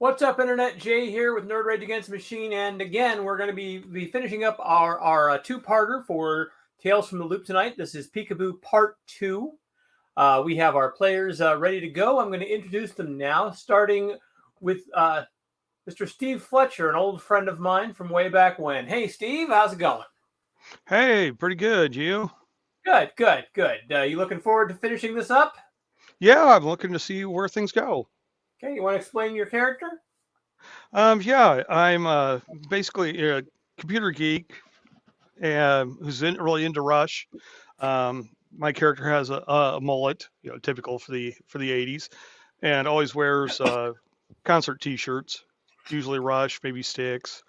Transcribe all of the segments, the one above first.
What's up, Internet? Jay here with Nerd Rage Against the Machine, and again, we're going to be finishing up our two-parter for Tales from the Loop tonight. This is Peekaboo Part 2. We have our players ready to go. I'm going to introduce them now, starting with Mr. Steve Fletcher, an old friend of mine from way back when. Hey, Steve, how's it going? Hey, pretty good. You? Good. You looking forward to finishing this up? Yeah, I'm looking to see where things go. Okay, you want to explain your character? Yeah, I'm basically a computer geek who's really into Rush. My character has a mullet, typical for the 80s, and always wears concert T-shirts, usually Rush, maybe Styx.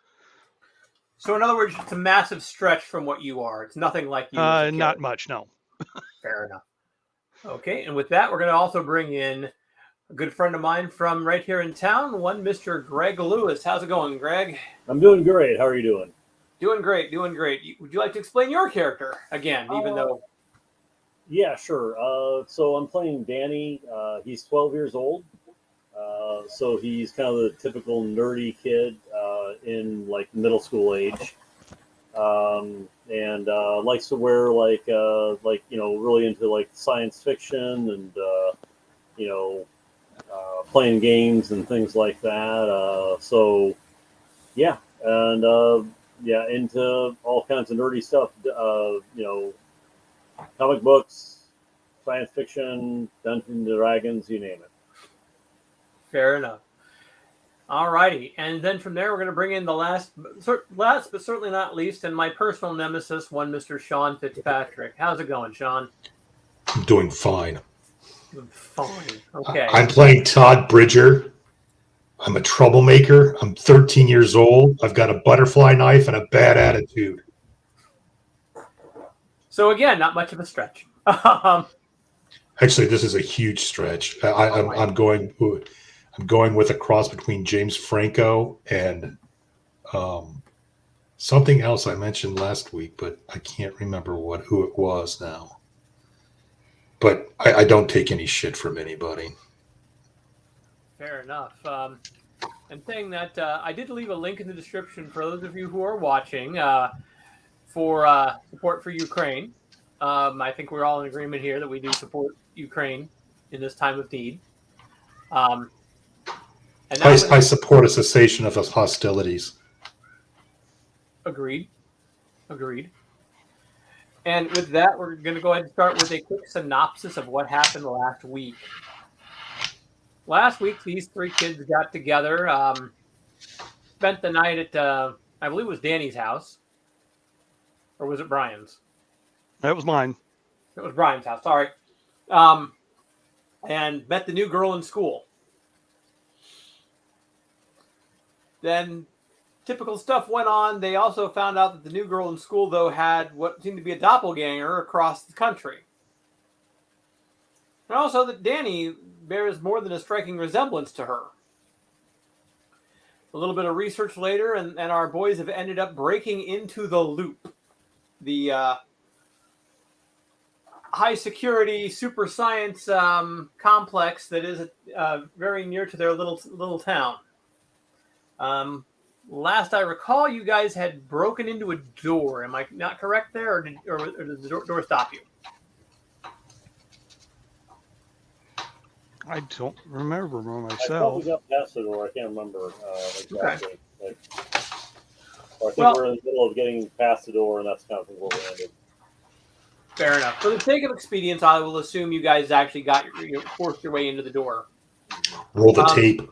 So, in other words, it's a massive stretch from what you are. It's nothing like you as a kid. Not much, no. Fair enough. Okay, and with that, we're going to also bring in a good friend of mine from right here in town, one Mr. Greg Lewis. How's it going, Greg? I'm doing great. How are you doing? Doing great. Would you like to explain your character again, even though... Yeah, sure. So I'm playing Danny. He's 12 years old. So he's kind of the typical nerdy kid in like middle school age. And likes to wear really into like science fiction and playing games and things like that. So yeah, and into all kinds of nerdy stuff. Comic books, science fiction, Dungeons and Dragons, you name it. Fair enough. All righty, and then from there we're going to bring in the last but certainly not least, and my personal nemesis, one Mr. Sean Fitzpatrick. How's it going, Sean? I'm doing fine. Fine. Okay. I'm playing Todd Bridger. I'm a troublemaker. I'm 13 years old. I've got a butterfly knife and a bad attitude. So again, not much of a stretch. Actually, this is a huge stretch. I'm going with a cross between James Franco and something else I mentioned last week, but I can't remember who it was now. But I don't take any shit from anybody. Fair enough. And saying that, I did leave a link in the description for those of you who are watching for support for Ukraine. I think we're all in agreement here that we do support Ukraine in this time of need. And I support a cessation of hostilities. Agreed. And with that, we're going to go ahead and start with a quick synopsis of what happened last week. Last week, these three kids got together, spent the night at, I believe it was Danny's house. Or was it Brian's? That was mine. It was Brian's house, sorry. And met the new girl in school. Then typical stuff went on. They also found out that the new girl in school, though, had what seemed to be a doppelganger across the country. And also that Danny bears more than a striking resemblance to her. A little bit of research later, and our boys have ended up breaking into the Loop. The high-security super science complex that is very near to their little town. Last I recall, you guys had broken into a door. Am I not correct there, or did the door stop you? I don't remember myself. I probably got past the door. I can't remember exactly. Okay. I think we're in the middle of getting past the door, and that's kind of where we ended. Fair enough. For the sake of expedience, I will assume you guys actually forced your way into the door. Roll the tape.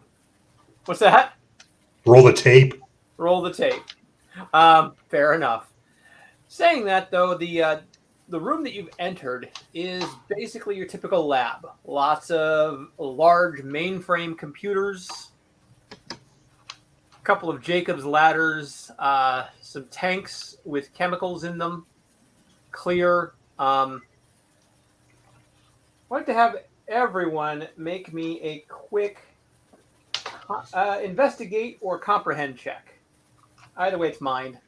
What's that? Roll the tape. Roll the tape. Fair enough. Saying that, though, the room that you've entered is basically your typical lab. Lots of large mainframe computers, a couple of Jacob's ladders, some tanks with chemicals in them, clear. I'd like to have everyone make me a quick investigate or comprehend check. Either way, it's mine.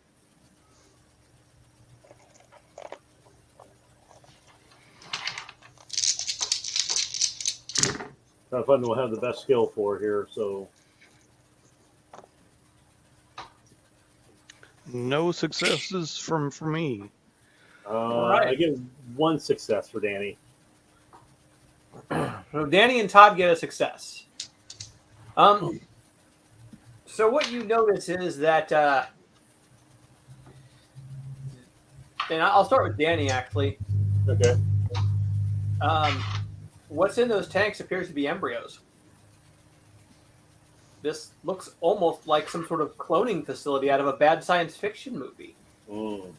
Kind of fun to have the best skill for here, so No successes from for me. right. I get one success for Danny. So Danny and Todd get a success. So what you notice is that, and I'll start with Danny actually. Okay. What's in those tanks appears to be embryos. This looks almost like some sort of cloning facility out of a bad science fiction movie. Mm.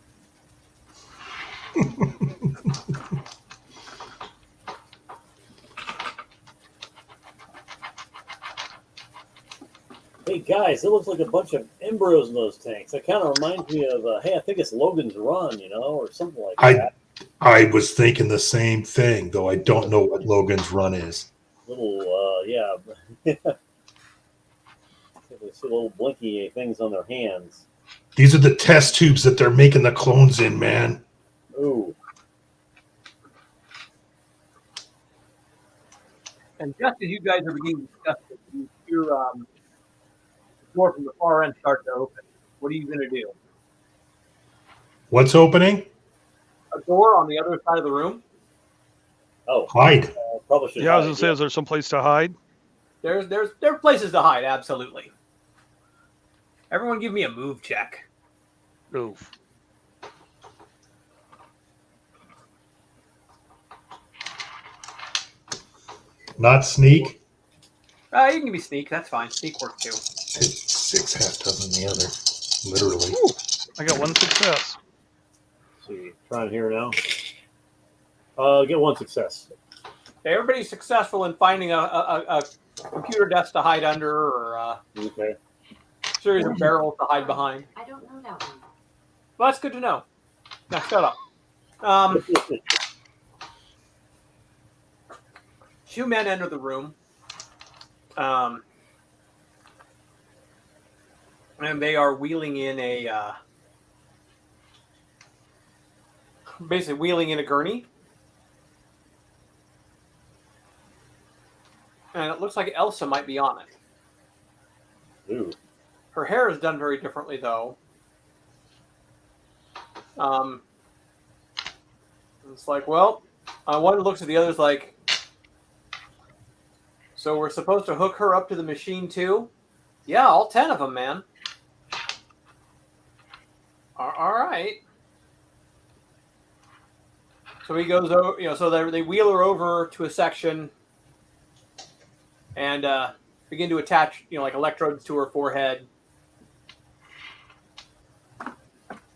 Hey guys, it looks like a bunch of embryos in those tanks. That kind of reminds me of, hey, I think it's Logan's Run, or something like that. I was thinking the same thing, though I don't know what Logan's Run is. Little, yeah. They see little blinky things on their hands. These are the test tubes that they're making the clones in, man. Ooh. And just as you guys are beginning to discuss it, you hear the door from the far end start to open. What are you going to do? What's opening? A door on the other side of the room? Oh, Hide. probably should. Yeah, I was gonna say, is there some place to hide? There are places to hide, absolutely. Everyone give me a move check. Oof. Not sneak. You can give me sneak, that's fine. Sneak works too. It's 6 half dozen the other. Literally. Ooh, I got one success. Let's see, trying here now. Get one success. Everybody's successful in finding a computer desk to hide under or a Okay. series of barrels to hide behind. I don't know that one. Well, that's good to know. Now, shut up. Two men enter the room. And they are wheeling in basically wheeling in a gurney. And it looks like Elsa might be on it. Ooh. Her hair is done very differently, though. It's like, well, one looks at the other's like, so we're supposed to hook her up to the machine too? Yeah, all 10 of them, man. All right. So he goes over, so they wheel her over to a section and begin to attach, like electrodes to her forehead.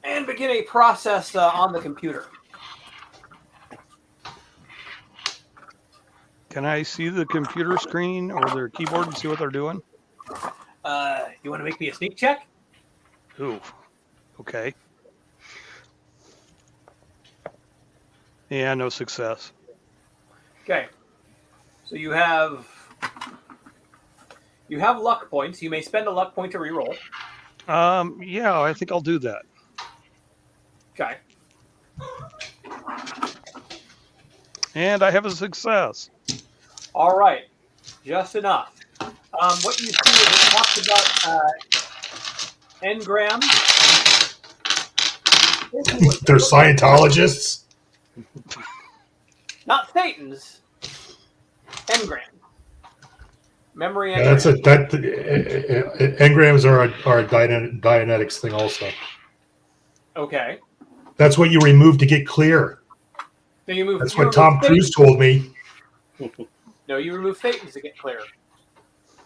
And begin a process on the computer. Can I see the computer screen or their keyboard and see what they're doing? You want to make me a sneak check? Ooh, okay. Yeah, no success. Okay. So you have luck points. You may spend a luck point to reroll. Yeah, I think I'll do that. Okay. And I have a success. All right. Just enough. What you see is it talks about engrams. They're Scientologists. Not Thetans. Engram. Memory Yeah, engram. engrams are a Dianetics thing also. Okay. That's what you remove to get clear. So you move. That's what Tom Cruise told me. No, you remove Thetans to get clear.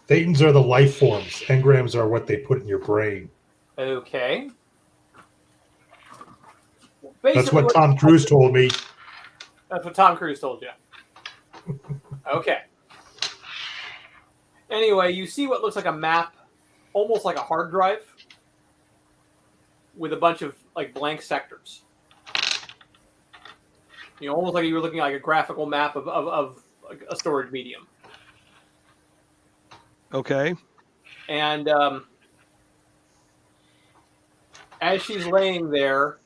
Thetans are the life forms. Engrams are what they put in your brain. Okay. That's what Tom Cruise told me. That's what Tom Cruise told you. Okay. Anyway, you see what looks like a map, almost like a hard drive, with a bunch of blank sectors. Almost like you were looking at a graphical map of a storage medium. Okay. And as she's laying there,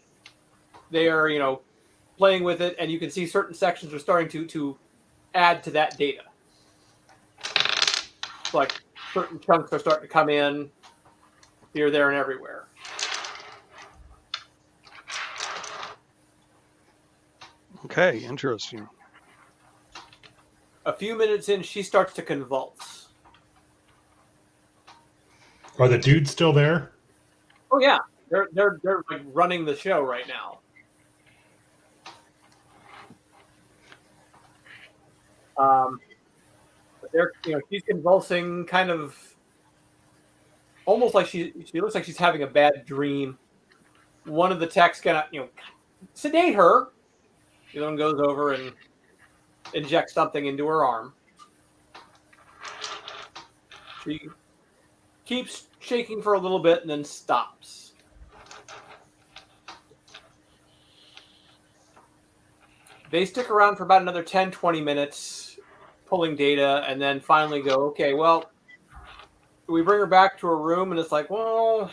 they are, playing with it, and you can see certain sections are starting to add to that data. Like certain chunks are starting to come in here, there, and everywhere. Okay, interesting. A few minutes in, she starts to convulse. Are the dudes still there? Oh yeah, they're like running the show right now. But they're she's convulsing, kind of almost like she looks like she's having a bad dream. One of the techs gonna sedate her. The other one goes over and injects something into her arm. She keeps shaking for a little bit and then stops. They stick around for about another 10, 20 minutes pulling data and then finally go, okay, well, we bring her back to her room and it's like, well,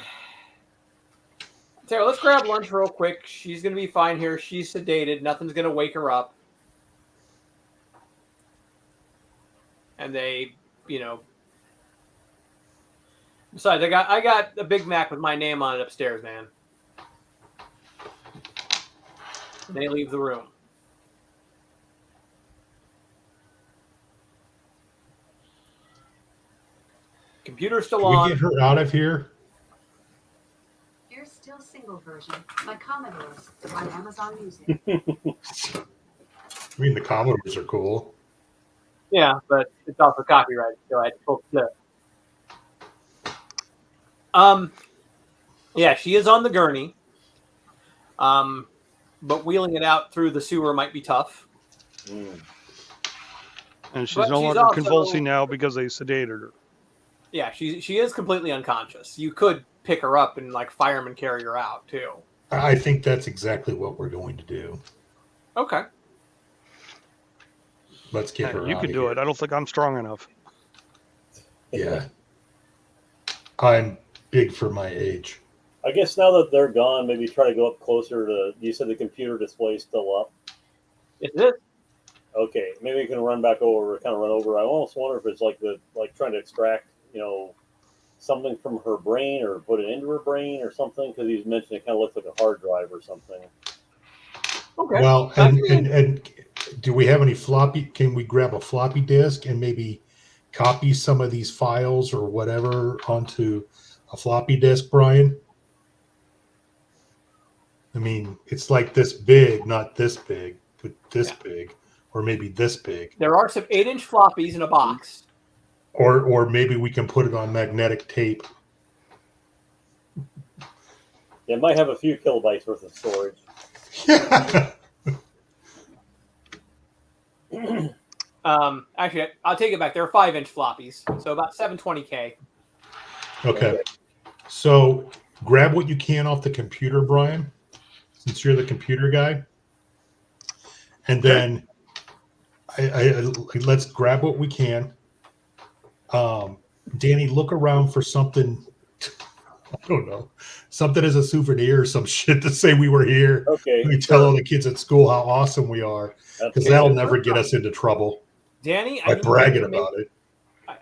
let's grab lunch real quick. She's going to be fine here. She's sedated. Nothing's going to wake her up. And they, besides, I got a Big Mac with my name on it upstairs, man. And they leave the room. Computer's still Can we on. get her out of here? Here's still single version. My Commodores on Amazon Music. I mean, the Commodores are cool. Yeah, but it's also copyrighted, so I had to pull the yeah, she is on the gurney. But wheeling it out through the sewer might be tough. And she's But no she's longer also- convulsing now because they sedated her. Yeah, she is completely unconscious. You could pick her up and like firemen carry her out too. I think that's exactly what we're going to do. Okay. Let's get her You out could of do here. it. I don't think I'm strong enough. Yeah. I'm big for my age. I guess now that they're gone, maybe try to go up closer to. You said the computer display is still up. Is it? Okay, maybe we can run back over, kind of run over. I almost wonder if it's like trying to extract, something from her brain or put it into her brain or something. Because he's mentioned it kind of looks like a hard drive or something. Okay. Well, and do we have any floppy? Can we grab a floppy disk and maybe copy some of these files or whatever onto a floppy disk, Brian? I mean, it's like this big, not this big, but this big, or maybe this big. There are some 8-inch floppies in a box. Or maybe we can put it on magnetic tape. It might have a few kilobytes worth of storage. Actually, I'll take it back. There are 5-inch floppies, so about 720K. Okay. So grab what you can off the computer, Brian, since you're the computer guy. And then let's grab what we can. Danny, look around for something. I don't know, something as a souvenir or some shit to say we were here. Okay. We tell all the kids at school how awesome we are, because that'll never get us into trouble Danny, by bragging about it.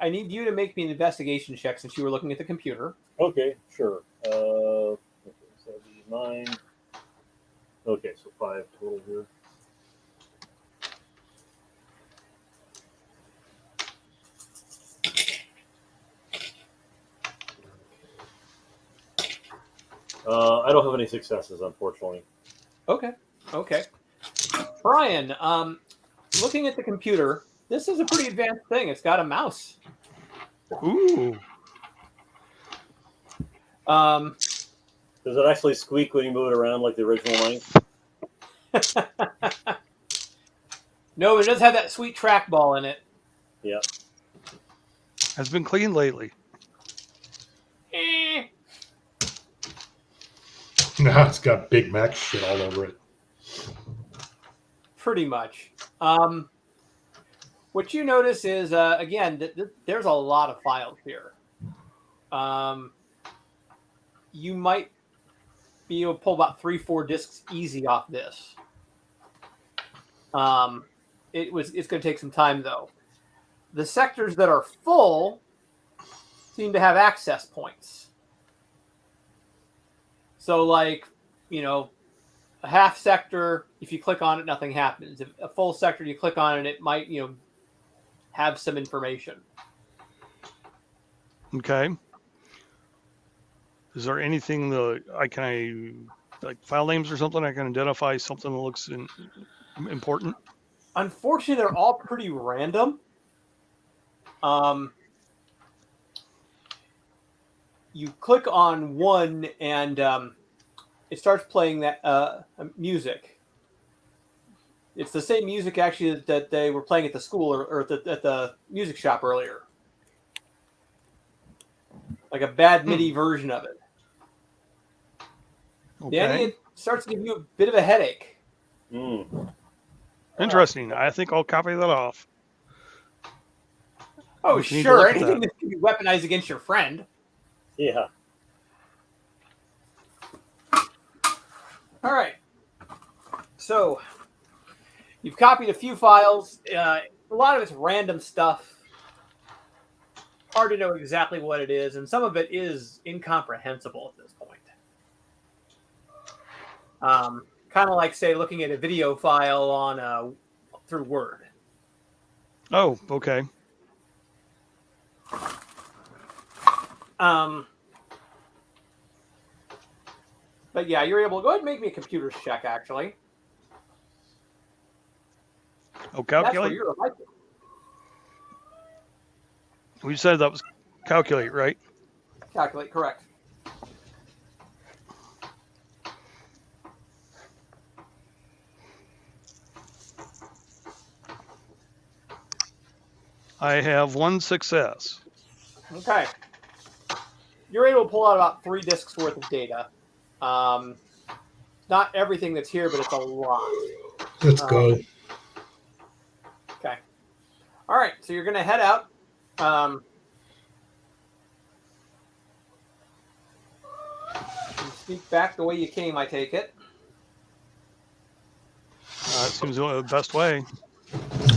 I need you to make me an investigation check since you were looking at the computer. Okay, sure. Okay, so that'd be 9. Okay, so 5 total here. I don't have any successes, unfortunately. Okay. Brian, looking at the computer, this is a pretty advanced thing. It's got a mouse. Ooh. Does it actually squeak when you move it around like the original mice? No, it does have that sweet trackball in it. Yeah. Has been cleaned lately. Eh. Now it's got Big Mac shit all over it. Pretty much. What you notice is, again, there's a lot of files here. You might be able to pull about 3-4 disks easy off this. It's going to take some time, though. The sectors that are full seem to have access points. So, like, A half sector, if you click on it, nothing happens. If a full sector, you click on it, it might, have some information. Okay. Is there anything like file names or something I can identify something that looks important? Unfortunately, they're all pretty random. You click on one and it starts playing that music. It's the same music actually that they were playing at the school or at the music shop earlier. Like a bad MIDI version of it. Okay. Danny, it starts to give you a bit of a headache. Interesting. I think I'll copy that off. Oh, We need to sure. look at Anything that. that can be weaponized against your friend. Yeah. All right. So, you've copied a few files. A lot of it's random stuff. Hard to know exactly what it is, and some of it is incomprehensible at this point. Kind of like, say, looking at a video file on through Word. Oh, okay. But yeah, you're able to go ahead and make me a computer check, actually. Oh, That's where calculate? you're like, We said that was calculate, right? calculate, correct. I have one success. Okay. You're able to pull out about 3 disks worth of data. Not everything that's here, but it's a lot. Let's go. Okay. All right. So you're going to head out. You sneak back the way you came, I take it. That seems the best way.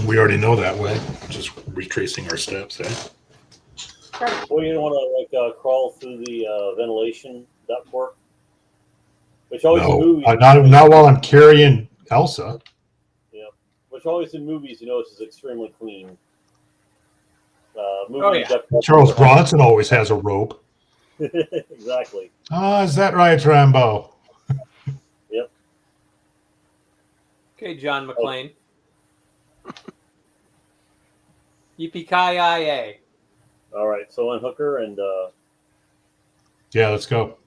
We already know that way. Just retracing our steps, eh? Okay. Well, you don't want to crawl through the ventilation ductwork, which always in No, movies. not while I'm carrying Elsa. Yeah, which always in movies, is extremely clean. Movie Oh, yeah. ductwork- Charles Bronson always has a rope. Exactly. Ah, is that right, Rambo? Okay, John McClane. Yippee-ki-yay. All right, so unhook her and Yeah, let's go.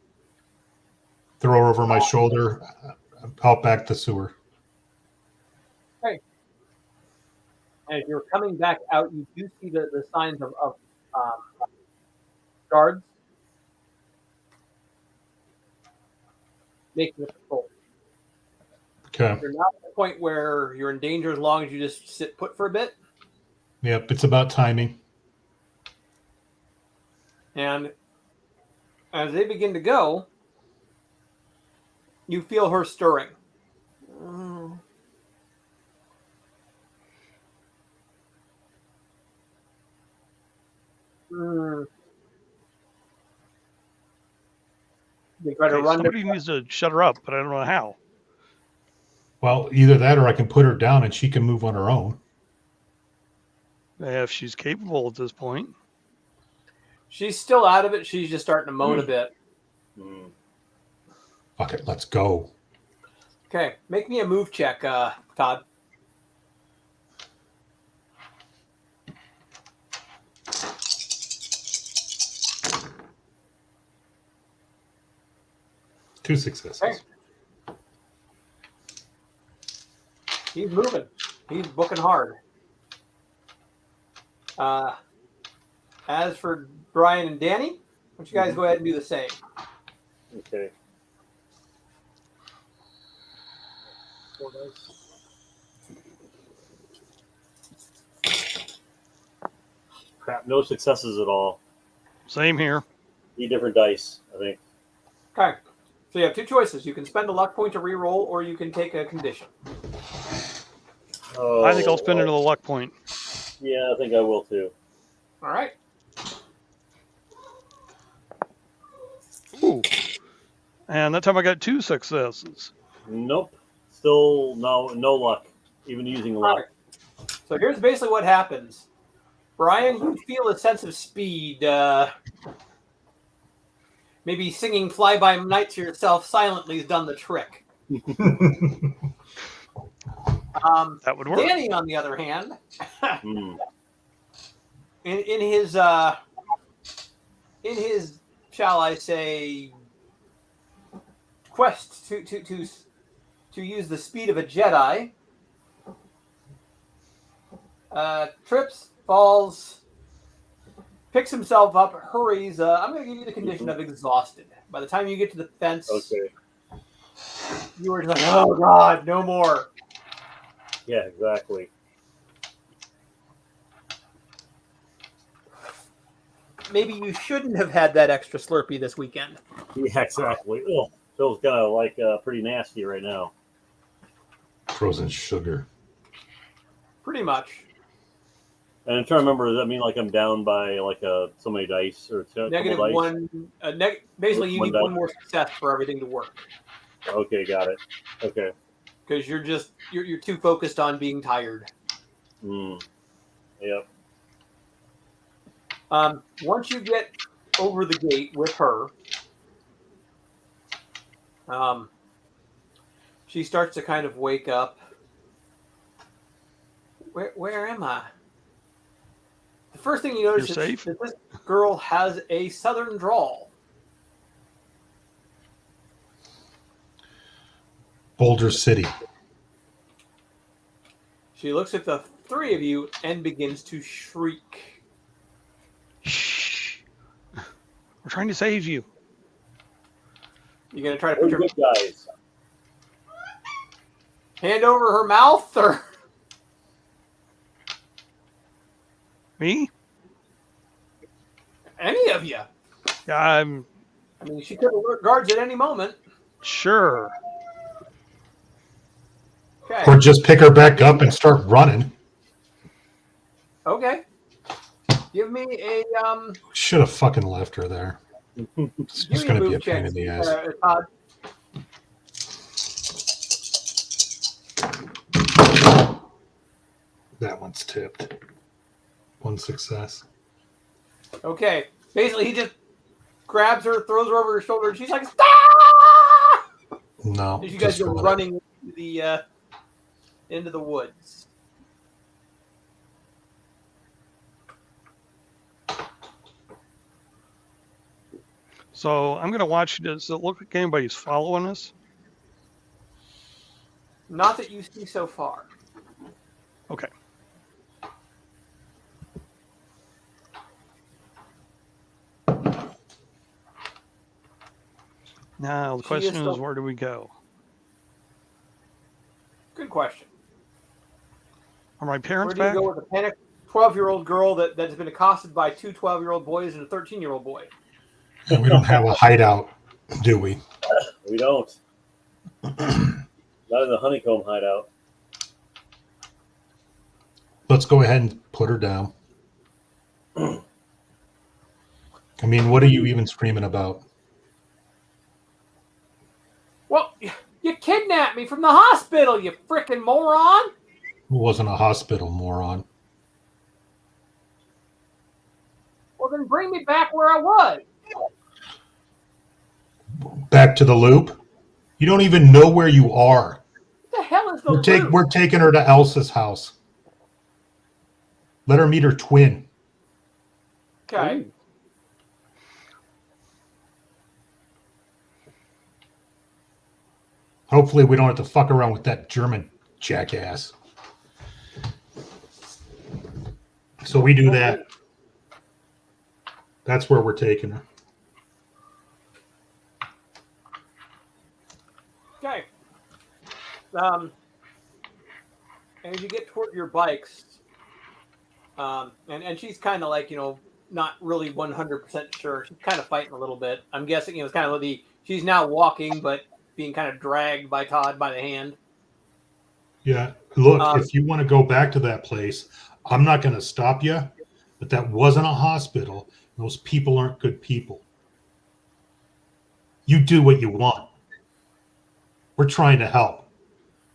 Throw her over my shoulder, out back the sewer. And if you're coming back out, you do see the signs of guards making a patrol. Okay. You're not at the point where you're in danger as long as you just sit put for a bit. Yep, it's about timing. And as they begin to go, you feel her stirring. They try to Okay, run. somebody needs to shut her up, but I don't know how. Well, either that or I can put her down and she can move on her own. If she's capable at this point. She's still out of it. She's just starting to moan a bit. Fuck it, let's go. Okay, make me a move check, Todd. Two successes. Okay. He's moving. He's booking hard. As for Brian and Danny, why don't you guys go ahead and do the same? okay. Crap, no successes at all. Same here. Need different dice, I think. Okay. So you have 2 choices. You can spend a luck point to reroll, or you can take a condition. Oh, I think I'll spin into the luck point. Yeah, I think I will too. All right. Ooh. And that time I got 2 successes. Nope. Still no luck, even using luck. Alright. So here's basically what happens. Brian, you feel a sense of speed. Maybe singing Fly By Night to yourself silently has done the trick. That would work. Danny, on the other hand, Hmm. in his shall I say quest to use the speed of a Jedi, trips, falls, picks himself up, hurries. I'm going to give you the condition of exhausted. By the time you get to the fence, Okay. you were just like, oh God, no more. Yeah, exactly. Maybe you shouldn't have had that extra Slurpee this weekend. Yeah, exactly. Oh, feels kind of like pretty nasty right now. Frozen sugar. Pretty much. And I'm trying to remember. Does that mean like I'm down by like so many dice or Negative dice? one. Basically, you One need die. one more success for everything to work. Okay, got it. Okay. Because you're too focused on being tired. Yep. Once you get over the gate with her, she starts to kind of wake up. Where am I? The first thing you notice You're is safe? that this girl has a southern drawl. Boulder City. She looks at the three of you and begins to shriek. Shh. We're trying to save you. You gonna try to put We're your good guys. hand over her mouth, or Me? any of you? Yeah, I'm I mean, she could alert guards at any moment. sure. Okay. Or just pick her back up and start running. Okay. Give me a Should have fucking left her there. It's give just me a going to be a move check. pain in the ass. Todd. That one's tipped. One success. Okay. Basically, he just grabs her, throws her over her shoulder, and she's like, "Stop!" No. As you guys just go run it. running into the woods. So I'm gonna watch. Does it look like anybody's following us? Not that you see so far. Okay. Now the She is question is, still- where do we go? Good question. Are my Where parents do you back? go with a panicked 12-year-old girl that's been accosted by two 12-year-old boys and a 13-year-old boy? And we don't have a hideout, do we? We don't. Not in the honeycomb hideout. Let's go ahead and put her down. I mean, what are you even screaming about? Well, you kidnapped me from the hospital, you frickin' moron! It wasn't a hospital, moron. Well, then bring me back where I was. Back to the loop? You don't even know where you are. What the hell is the loop? We're taking her to Elsa's house. Let her meet her twin. Okay. Ooh. Hopefully we don't have to fuck around with that German jackass. So we do that. That's where we're taking her. Okay. As you get toward your bikes, and she's kind of like, not really 100% sure. She's kind of fighting a little bit. I'm guessing, it's kind of she's now walking, but being kind of dragged by Todd by the hand. Yeah. Look, if you want to go back to that place, I'm not going to stop you, but that wasn't a hospital. Those people aren't good people. You do what you want. We're trying to help.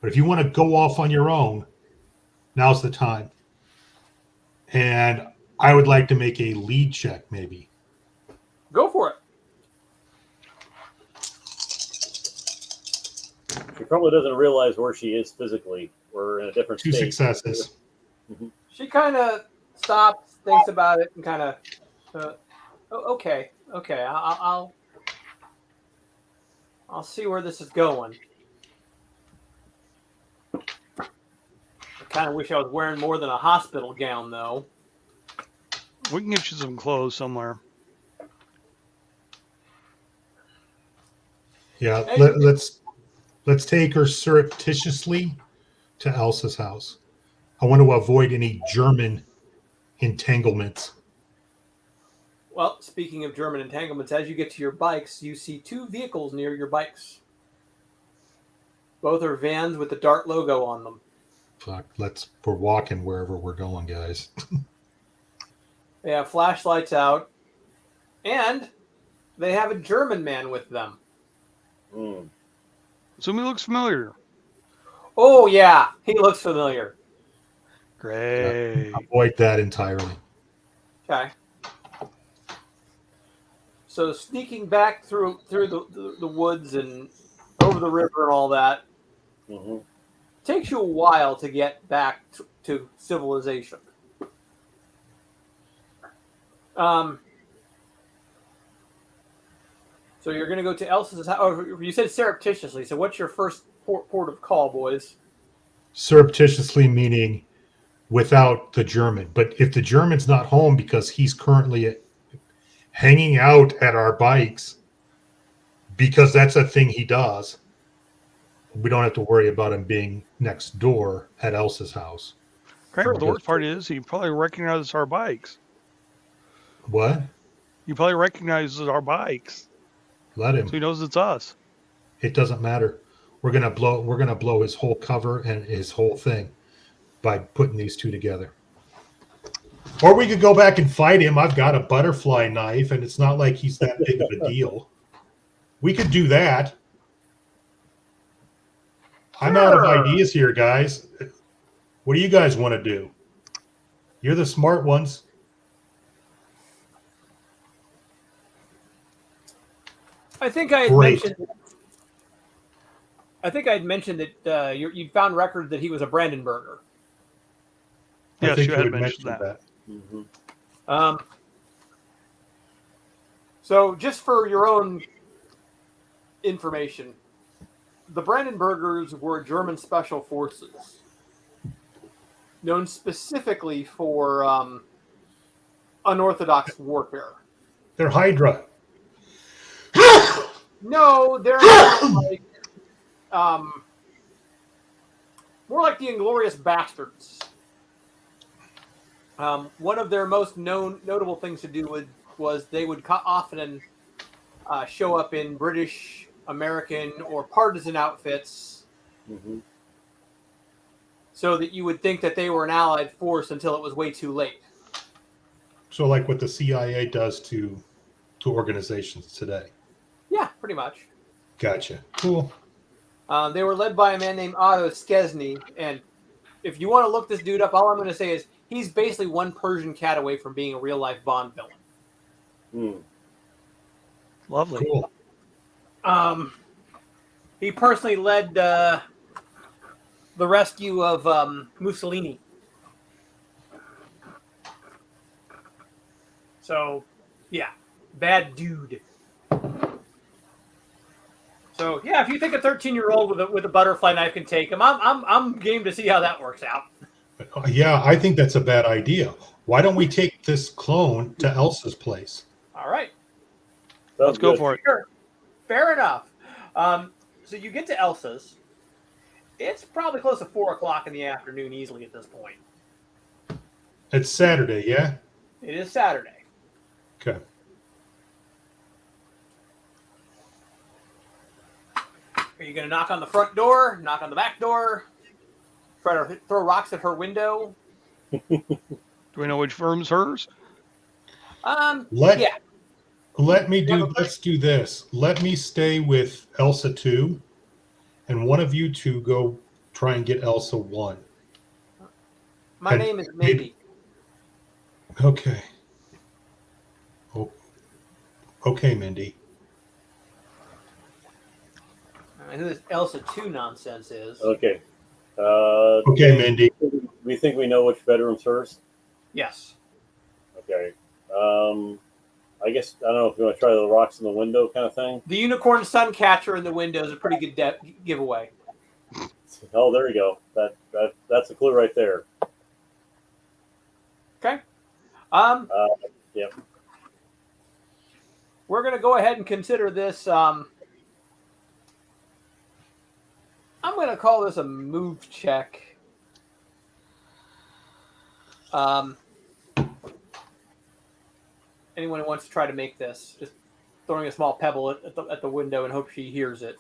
But if you want to go off on your own, now's the time. And I would like to make a lead check, maybe. Go for it. She probably doesn't realize where she is physically. We're in a different 2 state. successes. She kind of stops, thinks about it, and kind of, okay, I'll see where this is going. I kind of wish I was wearing more than a hospital gown, though. We can get you some clothes somewhere. Yeah, Hey. let's take her surreptitiously to Elsa's house. I want to avoid any German entanglements. Well, speaking of German entanglements, as you get to your bikes, you see 2 vehicles near your bikes. Both are vans with the Dart logo on them. Fuck, we're walking wherever we're going, guys. They have flashlights out, and they have a German man with them. Mm. Somebody looks familiar. Oh, yeah, he looks familiar. Great. Avoid that entirely. Okay. So sneaking back through the woods and over the river and all that Mm-hmm. takes you a while to get back to civilization. So you're going to go to Elsa's house. Oh, you said surreptitiously. So what's your first port of call, boys? Surreptitiously meaning without the German. But if the German's not home because he's currently hanging out at our bikes, because that's a thing he does, we don't have to worry about him being next door at Elsa's house. Craig, the worst part is he probably recognizes our bikes. What? He probably recognizes our bikes. Let him. So he knows it's us. It doesn't matter. We're gonna blow his whole cover and his whole thing by putting these 2 together. Or we could go back and fight him. I've got a butterfly knife, and it's not like he's that big of a deal. We could do that. I'm out of ideas here, guys. What do you guys want to do? You're the smart ones. I think I had Great. mentioned that you found record that he was a Brandenburger. I Yes, think you you had had mentioned mentioned that. Mm-hmm. So just for your own information, the Brandenburgers were German special forces, known specifically for unorthodox warfare. They're Hydra. No, they're more like the Inglorious Bastards. One of their most notable things to do was they would often show up in British, American, or partisan outfits, Mm-hmm. so that you would think that they were an allied force until it was way too late. So like what the CIA does to organizations today. Yeah, pretty much. Gotcha. Cool. They were led by a man named Otto Szczesny, and if you want to look this dude up, all I'm going to say is he's basically one Persian cat away from being a real-life Bond villain. Mm. Lovely. Cool. He personally led the rescue of Mussolini. So, yeah, bad dude. So, yeah, if you think a 13-year-old with a butterfly knife can take him, I'm game to see how that works out. Yeah, I think that's a bad idea. Why don't we take this clone to Elsa's place? All right. Let's go for it. Sure. Fair enough. So you get to Elsa's. It's probably close to 4 o'clock in the afternoon easily at this point. It's Saturday, yeah? It is Saturday. Okay. Are you going to knock on the front door, knock on the back door, try to throw rocks at her window? Do we know which firm's hers? Yeah. Let's do this. Let me stay with Elsa 2, and one of you two go try and get Elsa 1. My And name is maybe- Mindy. Okay. Oh, okay, Mindy. Who this Elsa 2 nonsense is. Okay. Okay, Mindy. We think we know which bedroom's hers. Yes. Okay. I guess I don't know if you want to try the rocks in the window kind of thing. The unicorn sun catcher in the window is a pretty good giveaway. Oh, there you go. That's a clue right there. Okay. Yep. We're going to go ahead and consider this. I'm going to call this a move check. Anyone who wants to try to make this, just throwing a small pebble at the window and hope she hears it.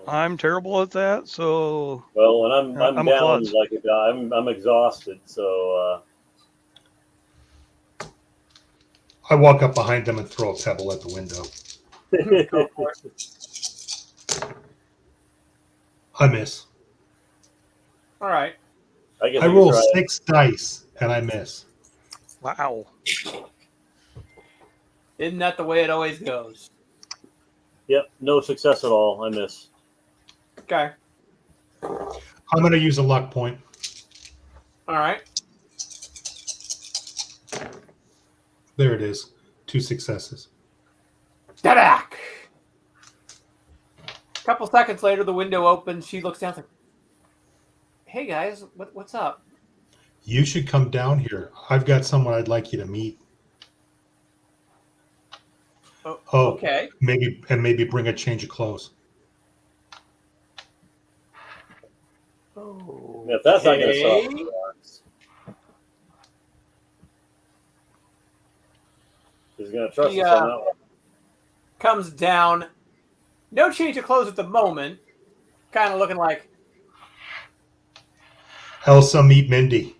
I'm terrible at that, so Well, and I'm I'm a down klutz. like a guy. I'm exhausted, so I walk up behind them and throw a pebble at the window. Go for it. I miss. All right. I guess I we roll can try it. 6 dice and I miss. wow. Isn't that the way it always goes? Yep, no success at all. I miss. Okay. I'm going to use a luck point. All right. There it is. 2 successes. Dadak! A couple seconds later, the window opens. She looks down, like, "Hey guys, what's up?" You should come down here. I've got someone I'd like you to meet. Oh, Oh, okay. maybe bring a change of clothes. Oh, If that's not going to stop the rocks, he's going to trust He, us on that one. comes down. No change of clothes at the moment. Kind of looking like, Elsa, meet Mindy.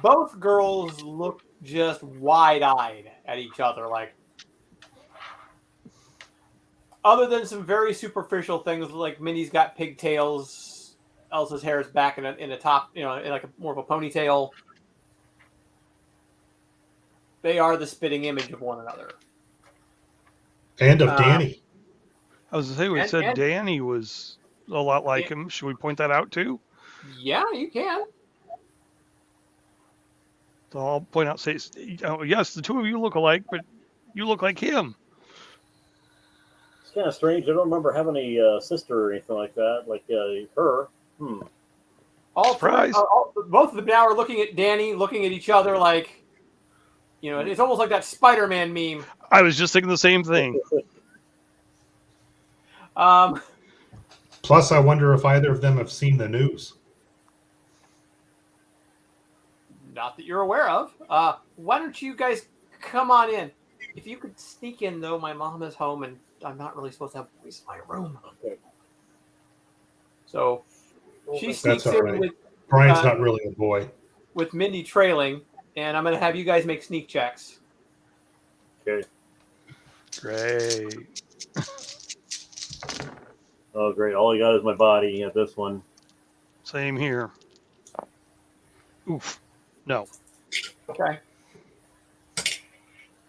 both girls look just wide-eyed at each other, like, other than some very superficial things, like Minnie's got pigtails, Elsa's hair is back in a top, in like more of a ponytail. They are the spitting image of one another. And of Danny. I was going to say, we And- said and- Danny was a lot like Yeah. him. Should we point that out too? Yeah, you can. So I'll point out, say, oh, yes, the two of you look alike, but you look like him. It's kind of strange. I don't remember having a sister or anything like that, like her. All Surprise. both of them now are looking at Danny, looking at each other like, it's almost like that Spider-Man meme. I was just thinking the same thing. Plus, I wonder if either of them have seen the news. Not that you're aware of. Why don't you guys come on in? If you could sneak in, though, my mom is home and I'm not really supposed to have boys in my room. Okay. So she That's sneaks all in right. Brian's not really a boy. with Mindy trailing, and I'm going to have you guys make sneak checks. Okay. Great. Oh, great. All I got is my body at this one. Same here. Oof. No. Okay.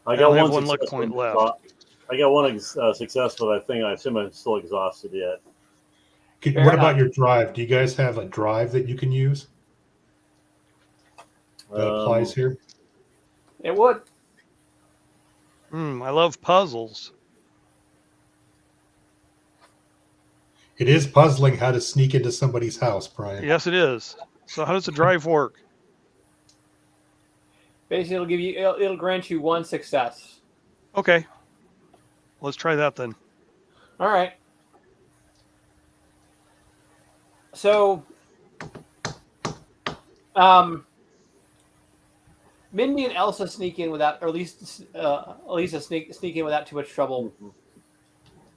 I got got one one luck success point with- left. I got one success, but I assume I'm still exhausted yet. Fair What enough. about your drive? Do you guys have a drive that you can use that applies here? It would. I love puzzles. It is puzzling how to sneak into somebody's house, Brian. Yes, it is. So how does the drive work? Basically, it'll grant you one success. Okay. Let's try that then. All right. So, Mindy and Elsa sneak in without, or at least Elisa sneak in without too much trouble.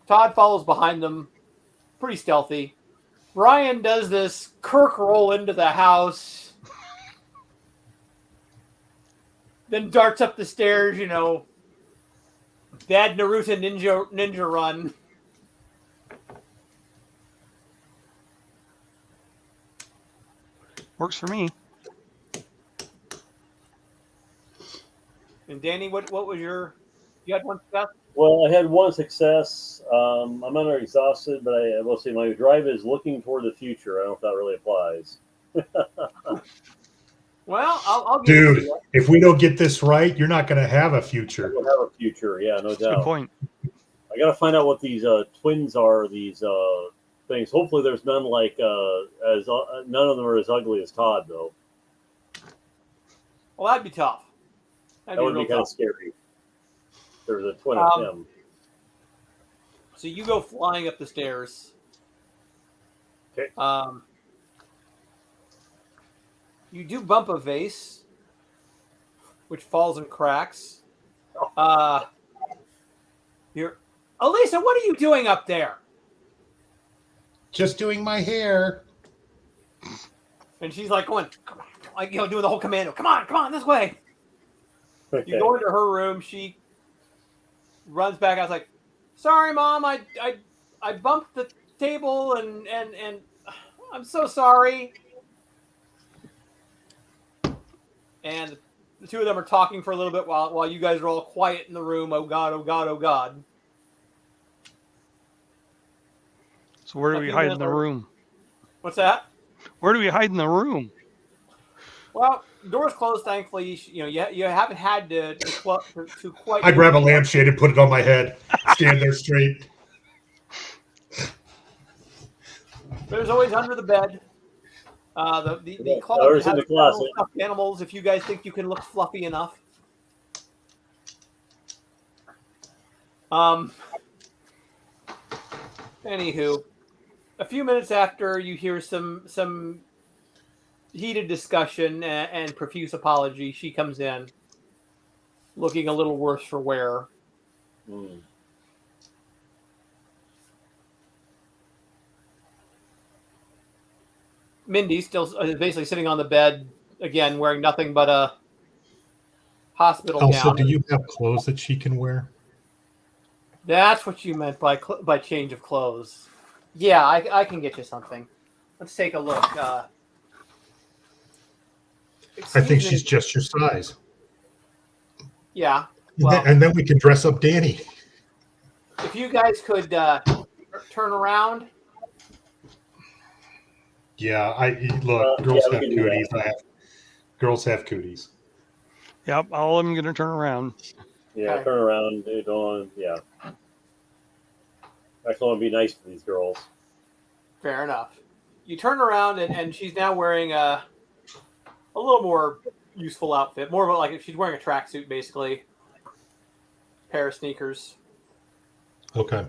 Todd follows behind them, pretty stealthy. Brian does this Kirk roll into the house, then darts up the stairs, Bad Naruto ninja run. Works for me. And Danny, what was your? You had one success. Well, I had one success. I'm under exhausted, but I will say my drive is looking toward the future. I don't know if that really applies. Well, I'll give it to Dude, you. if we don't get this right, you're not going to have a I future. will have a future, yeah, no That's a good doubt. point. I got to find out what these twins are. These things. Hopefully, there's none like as none of them are as ugly as Todd, though. Well, that'd be tough. That'd That would real be kind tough. of scary. There's a twin of him. So you go flying up the stairs. Okay. You do bump a vase, which falls and cracks. You're Elisa. What are you doing up there? Just doing my hair. And she's like going, come on, like doing the whole commando. Come on, this way. Okay. You go into her room. She runs back. I was like, sorry, Mom. I bumped the table and I'm so sorry. And the two of them are talking for a little bit while you guys are all quiet in the room. Oh God, oh God, oh God. So where do we hide in the room? What's that? Where do we hide in the room? Well, door's closed. Thankfully, you haven't had to quite. I grab a lampshade and put it on my head. Stand there straight. There's always under the bed. The Or closet it's in has the closet. stuffed animals. If you guys think you can look fluffy enough. Anywho, a few minutes after you hear some heated discussion and profuse apology, she comes in, looking a little worse for wear. Hmm. Mindy still is basically sitting on the bed again, wearing nothing but a hospital Also, gown. do you have clothes that she can wear? That's what you meant by change of clothes. Yeah, I can get you something. Let's take a look. I Excuse think me. she's just your size. Yeah. Well, And then we can dress up Danny. if you guys could turn around. Yeah, look, girls yeah, we have can do cooties. Girls have cooties. Yep, all of them going to turn around. Yeah, Okay. turn around. They don't. Yeah. I actually want to be nice to these girls. Fair enough. You turn around and she's now wearing a little more useful outfit. More of like she's wearing a tracksuit, basically. Pair of sneakers. Okay.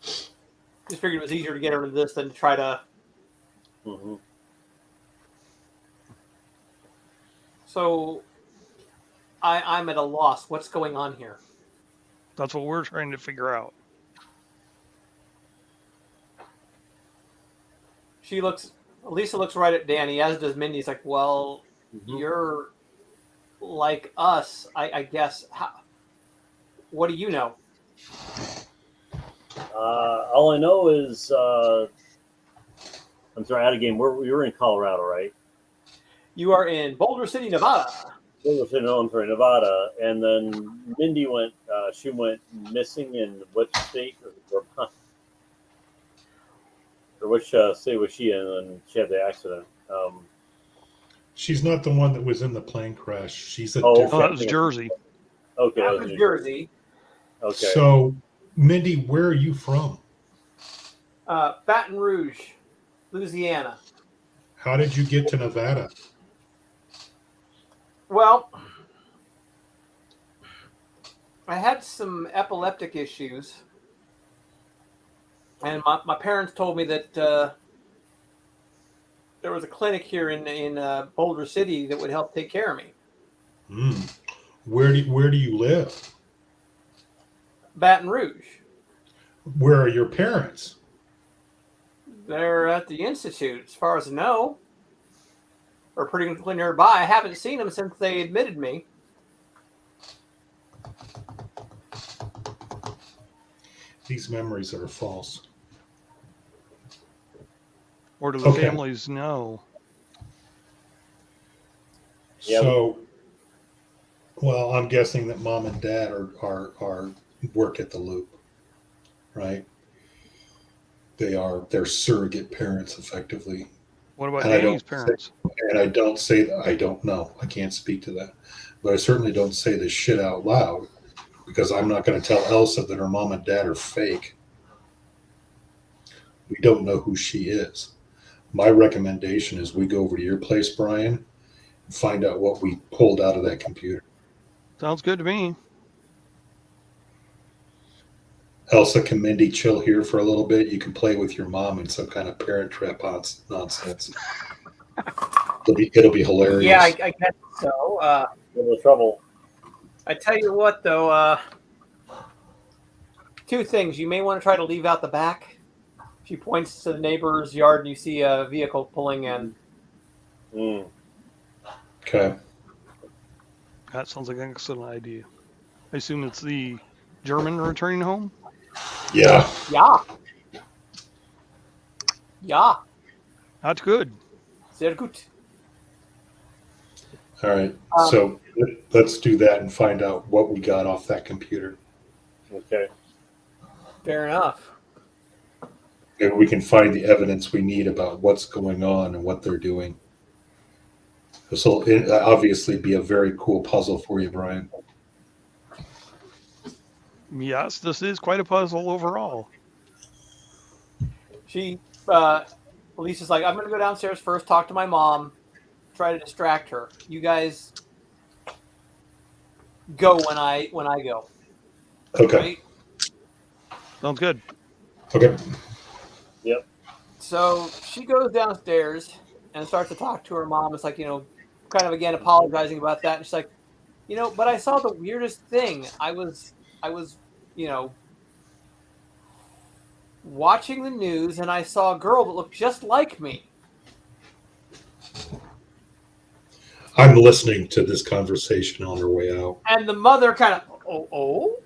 Just figured it was easier to get her into this than to try to. Mm-hmm. So, I'm at a loss. What's going on here? That's what we're trying to figure out. Lisa looks right at Danny, as does Mindy. He's like, well, Mm-hmm. you're like us, I guess. What do you know? All I know is, I'm sorry, out of game. We were in Colorado, right? You are in Boulder City, Nevada. We were in Nevada, and then Mindy went. She went missing in which state or which state was she in? And she had the accident. She's not the one that was in the plane crash. She's a Oh, Oh, different. that was Jersey. Okay, That that was was Jersey. Okay. So, Mindy, where are you from? Baton Rouge, Louisiana. How did you get to Nevada? Well, I had some epileptic issues, and my parents told me that there was a clinic here in Boulder City that would help take care of me. Where do you live? Baton Rouge. Where are your parents? They're at the Institute, as far as I know. Or pretty nearby. I haven't seen them since they admitted me. these memories are false. Or do the Okay. families know? Yeah, So, well, I'm guessing that mom and dad are work at the Loop, right? They're surrogate parents effectively. What about And I Danny's don't parents? And I don't say that. I don't know. I can't speak to that. But I certainly don't say this shit out loud because I'm not going to tell Elsa that her mom and dad are fake. We don't know who she is. My recommendation is we go over to your place, Brian, and find out what we pulled out of that computer. Sounds good to me. Elsa, can Mindy chill here for a little bit? You can play with your mom in some kind of parent trap nonsense. It'll be hilarious. Yeah, I guess so. little trouble. I tell you what, though, two things. You may want to try to leave out the back. She points to the neighbor's yard, and you see a vehicle pulling in. Mm. Okay. That sounds like an excellent idea. I assume it's the German returning home? Yeah. Yeah. Yeah. That's good. Sehr gut. All right. So let's do that and find out what we got off that computer. Okay. Fair enough. Maybe we can find the evidence we need about what's going on and what they're doing. This will obviously be a very cool puzzle for you, Brian. Yes, this is quite a puzzle overall. She, Lisa's like, I'm going to go downstairs first, talk to my mom, try to distract her. You guys go when I go. Okay. Right? Sounds good. Okay. Yep. So she goes downstairs and starts to talk to her mom. It's like, kind of again apologizing about that. And she's like, but I saw the weirdest thing. I was, watching the news and I saw a girl that looked just like me. I'm listening to this conversation on our way out. And the mother kind of, oh,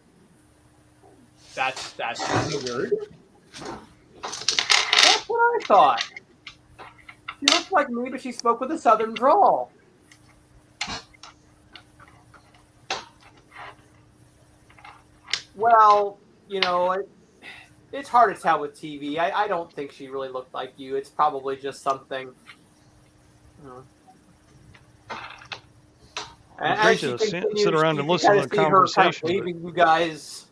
that's kind of weird. That's what I thought. She looks like me, but she spoke with a southern drawl. Well, it's hard to tell with TV. I don't think she really looked like you. It's probably just something. It's great to sit around and listen to the conversation. Kind of waving you guys.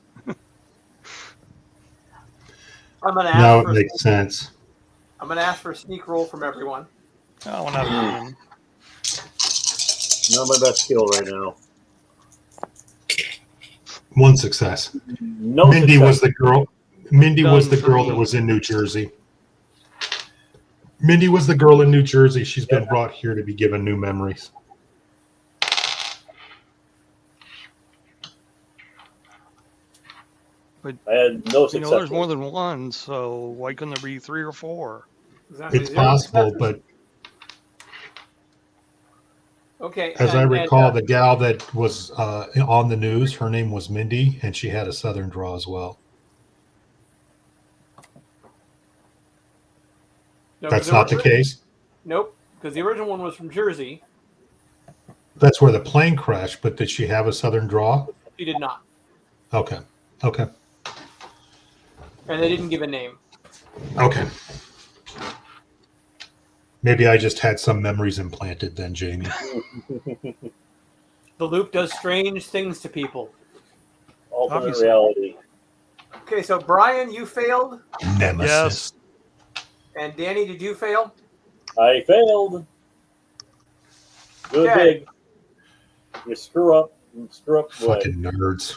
I'm gonna ask Now it makes sense. I'm gonna ask for a sneak roll from everyone. Oh, not even. Not my best skill right now. One success. No Mindy success. was the girl. Mindy Done was the for girl me. that was in New Jersey. Mindy was the girl in New Jersey. She's been brought here to be given new memories. But I had no success. there's more than one, so why couldn't there be 3 or 4? Exactly. It's 0 possible, successes. but Okay. as I recall, the gal that was on the news, her name was Mindy, and she had a southern draw as well. No, That's not the case. Nope, because the original one was from Jersey. That's where the plane crashed, but did she have a southern draw? She did not, Okay. and they didn't give a name. Okay. Maybe I just had some memories implanted then, Jamie. The Loop does strange things to people. Alternate Obviously. reality. Okay, so Brian, you failed, Nemesis. and Danny, did you fail? I failed. Do it Okay. big. You screw up. Boy. Fucking nerds.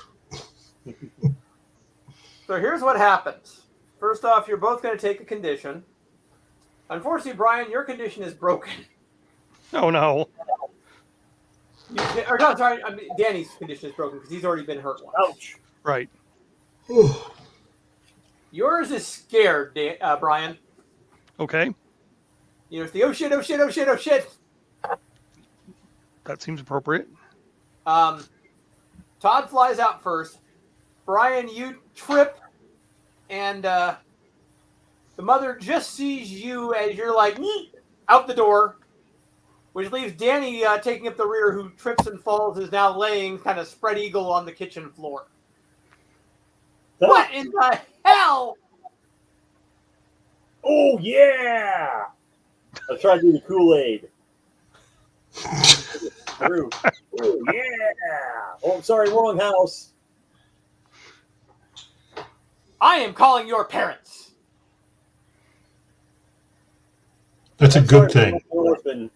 So here's what happens. First off, you're both going to take a condition. Unfortunately, Brian, your condition is broken. Oh, no. Danny's condition is broken because he's already been hurt once. Ouch. Right. Yours is scared, Brian. Okay. It's the oh shit, oh shit, oh shit, oh shit. That seems appropriate. Todd flies out first. Brian, you trip and the mother just sees you as you're like out the door, which leaves Danny taking up the rear, who trips and falls, is now laying kind of spread eagle on the kitchen floor. What in the hell? Oh, yeah! I tried to do the Kool-Aid. Oh, yeah! Oh, I'm sorry, wrong house. I am calling your parents. That's a I'm good sorry, thing. orphan.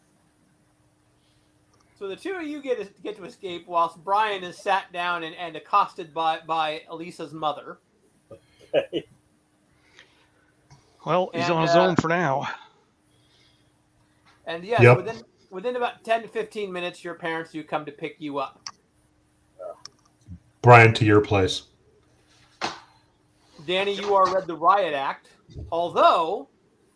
So the two of you get to escape, whilst Brian is sat down and accosted by Elisa's mother. Okay. Well, he's And, on his own for now. And yes, Yep. within about 10 to 15 minutes, your parents do come to pick you up. Brian, to your place. Danny, you are read the riot act. Although,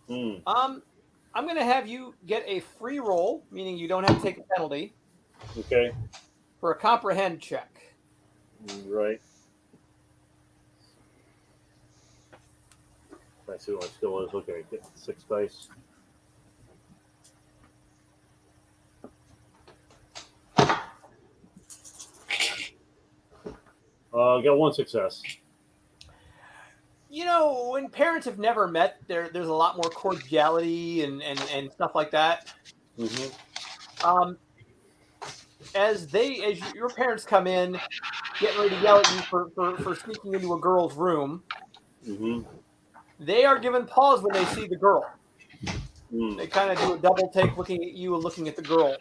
Hmm. I'm going to have you get a free roll, meaning you don't have to take a penalty, Okay. for a comprehend check. Right. I see what my skill is. Okay, get 6 dice. Got 1 success. You know, when parents have never met, there's a lot more cordiality and stuff like that. Mm-hmm. As your parents come in, getting ready to yell at you for sneaking into a girl's room, Mm-hmm. they are given pause when they see the girl. Mm. They kind of do a double take, looking at you and looking at the girl,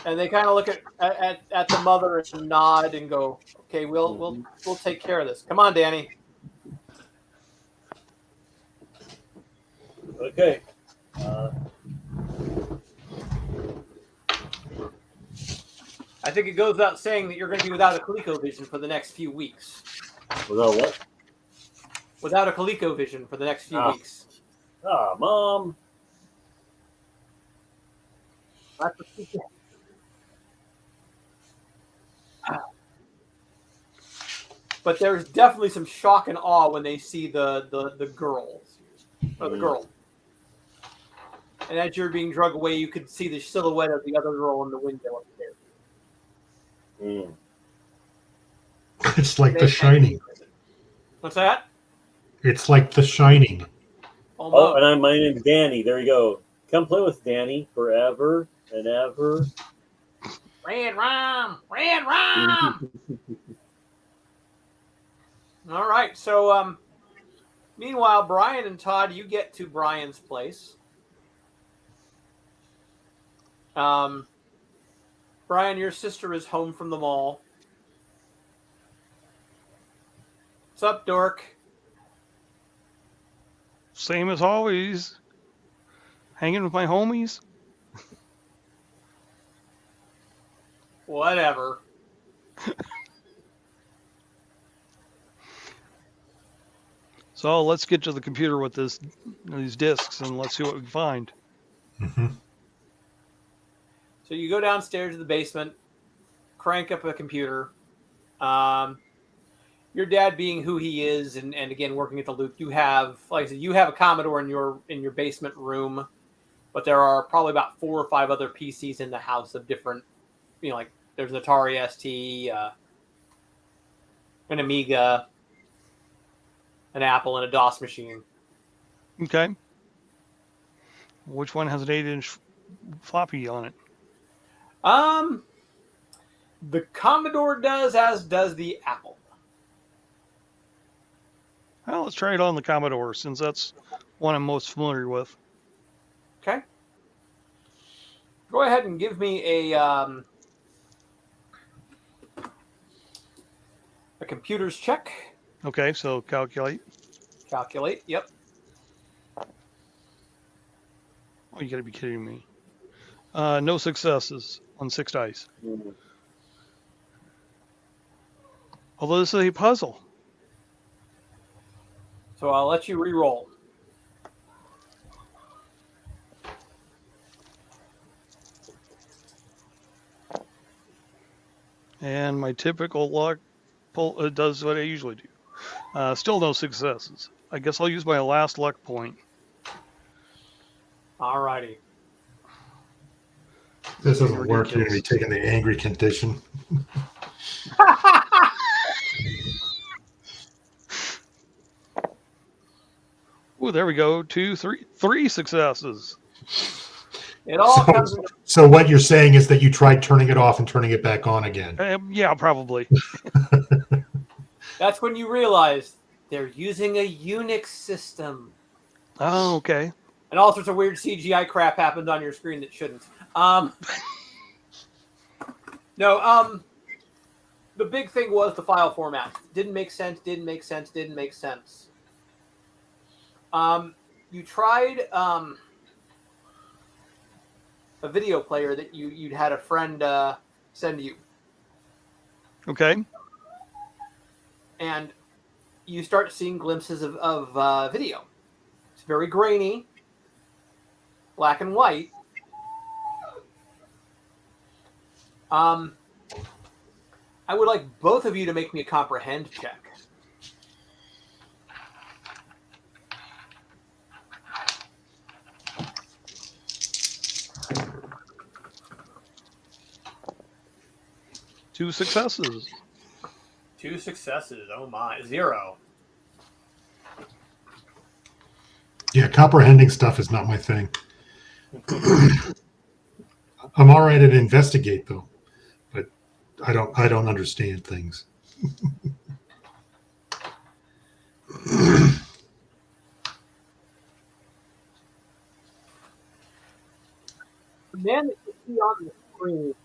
and they kind of look at the mother and nod and go, "Okay, we'll take care of this. Come on, Danny." Okay. I think it goes without saying that you're going to be without a ColecoVision for the next few weeks. Without what? Without a ColecoVision for the next few weeks. Mom. That's what she said. But there's definitely some shock and awe when they see the girls, or the girl. And as you're being dragged away, you could see the silhouette of the other girl in the window upstairs. Mm. It's like The Shining. What's that? It's like The Shining. Oh, and my name's Danny. There you go. Come play with Danny forever and ever. Red rum! All right. So, meanwhile, Brian and Todd, you get to Brian's place. Brian, your sister is home from the mall. What's up, Dork? Same as always. Hanging with my homies. Whatever. So let's get to the computer with these discs and let's see what we can find. Mm-hmm. So you go downstairs to the basement, crank up a computer. Your dad, being who he is, and again working at the Loop, you have, like I said, you have a Commodore in your basement room, but there are probably about 4 or 5 other PCs in the house of different, like there's an Atari ST, an Amiga, an Apple, and a DOS machine. Okay. Which one has an 8-inch floppy on it? The Commodore does, as does the Apple. Well, let's try it on the Commodore since that's one I'm most familiar with. Okay. Go ahead and give me a computer's check. Okay, so calculate. Calculate. Yep. Oh, you gotta be kidding me. No successes on 6 dice. Mm. Although this is a puzzle. So I'll let you re-roll. And my typical luck does what I usually do. Still no successes. I guess I'll use my last luck point. Alrighty. This doesn't Angry work. You're going to be kids. taking the angry condition. Ooh, there we go. 3 successes. It all So- comes into So what you're saying is that you tried turning it off and turning it back on again. Yeah, probably. That's when you realize they're using a Unix system. Oh, okay. And all sorts of weird CGI crap happens on your screen that shouldn't. The big thing was the file format. Didn't make sense. You tried a video player that you'd had a friend send you, Okay. and you start seeing glimpses of video. It's very grainy, black and white. I would like both of you to make me a comprehend check. Two successes. 2 successes. Oh my. 0. Yeah, comprehending stuff is not my thing. I'm all right at investigate though, but I don't understand things. The man that you see on the screen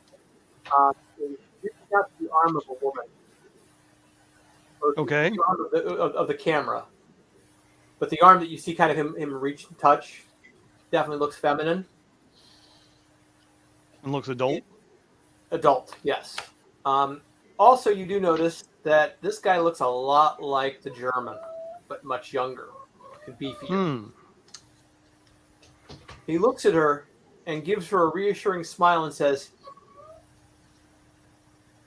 is reaching out to the arm of a woman. Or Okay. the arm of the camera. But the arm that you see kind of him reach and touch definitely looks feminine. And looks adult. Adult, yes. Also, you do notice that this guy looks a lot like the German, but much younger and beefier. He looks at her and gives her a reassuring smile and says,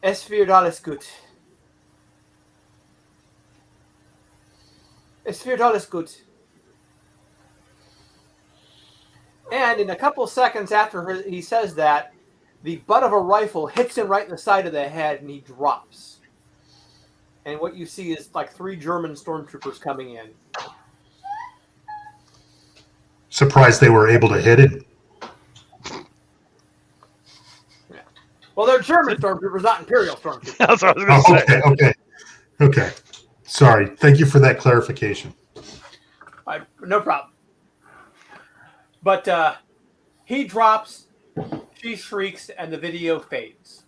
"Es wird alles gut. Es wird alles gut." And in a couple seconds after he says that, the butt of a rifle hits him right in the side of the head and he drops. And what you see is like 3 German stormtroopers coming in. Surprised they were able to hit it. Well, they're German stormtroopers, not Imperial stormtroopers. That's what I was going to say. Okay. Sorry. Thank you for that clarification. No problem. But he drops, she shrieks, and the video fades.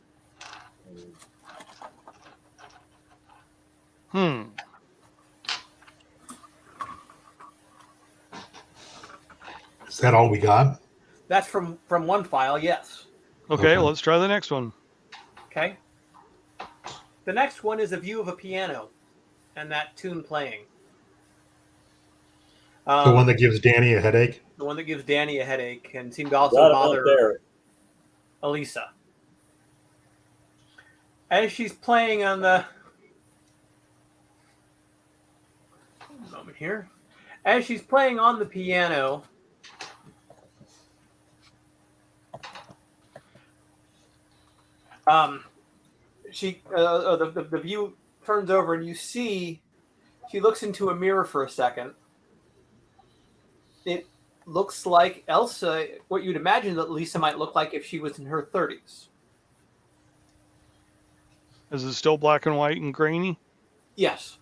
Is that all we got? That's from one file, yes. Okay, let's try the next one. Okay. The next one is a view of a piano and that tune playing. The one that gives Danny a headache? The one that gives Danny a headache and seemed to also Got it bother up there. Elisa. As she's playing on the... moment here. As she's playing on the piano... the view turns over and you see she looks into a mirror for a second. It looks like Elsa, what you'd imagine that Lisa might look like if she was in her 30s. Is it still black and white and grainy? Yes.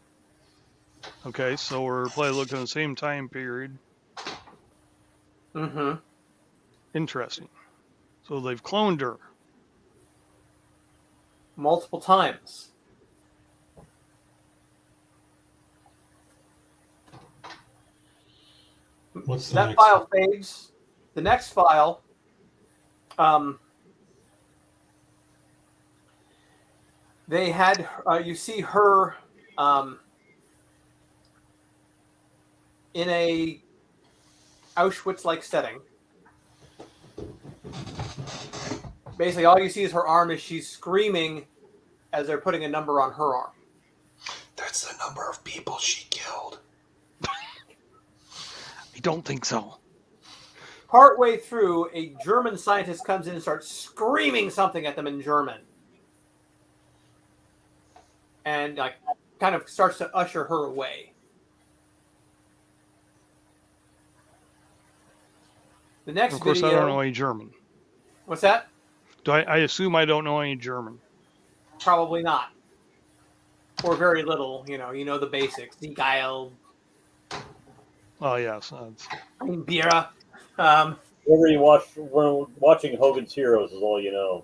Okay, so we're probably looking at the same time period. Mm-hmm. Interesting. So they've cloned her. Multiple times. What's the That next? file fades. The next file, they had, you see her in a Auschwitz-like setting. Basically, all you see is her arm as she's screaming as they're putting a number on her arm. That's the number of people she killed? I don't think so. Partway through, a German scientist comes in and starts screaming something at them in German. And like kind of starts to usher her away. The next Of course, video. I don't know any German. What's that? I assume I don't know any German. Probably not. Or very little, you know the basics. Die Geil, Oh, yes. That's... Ein Bier. Whatever you watch when watching Hogan's Heroes is all you know.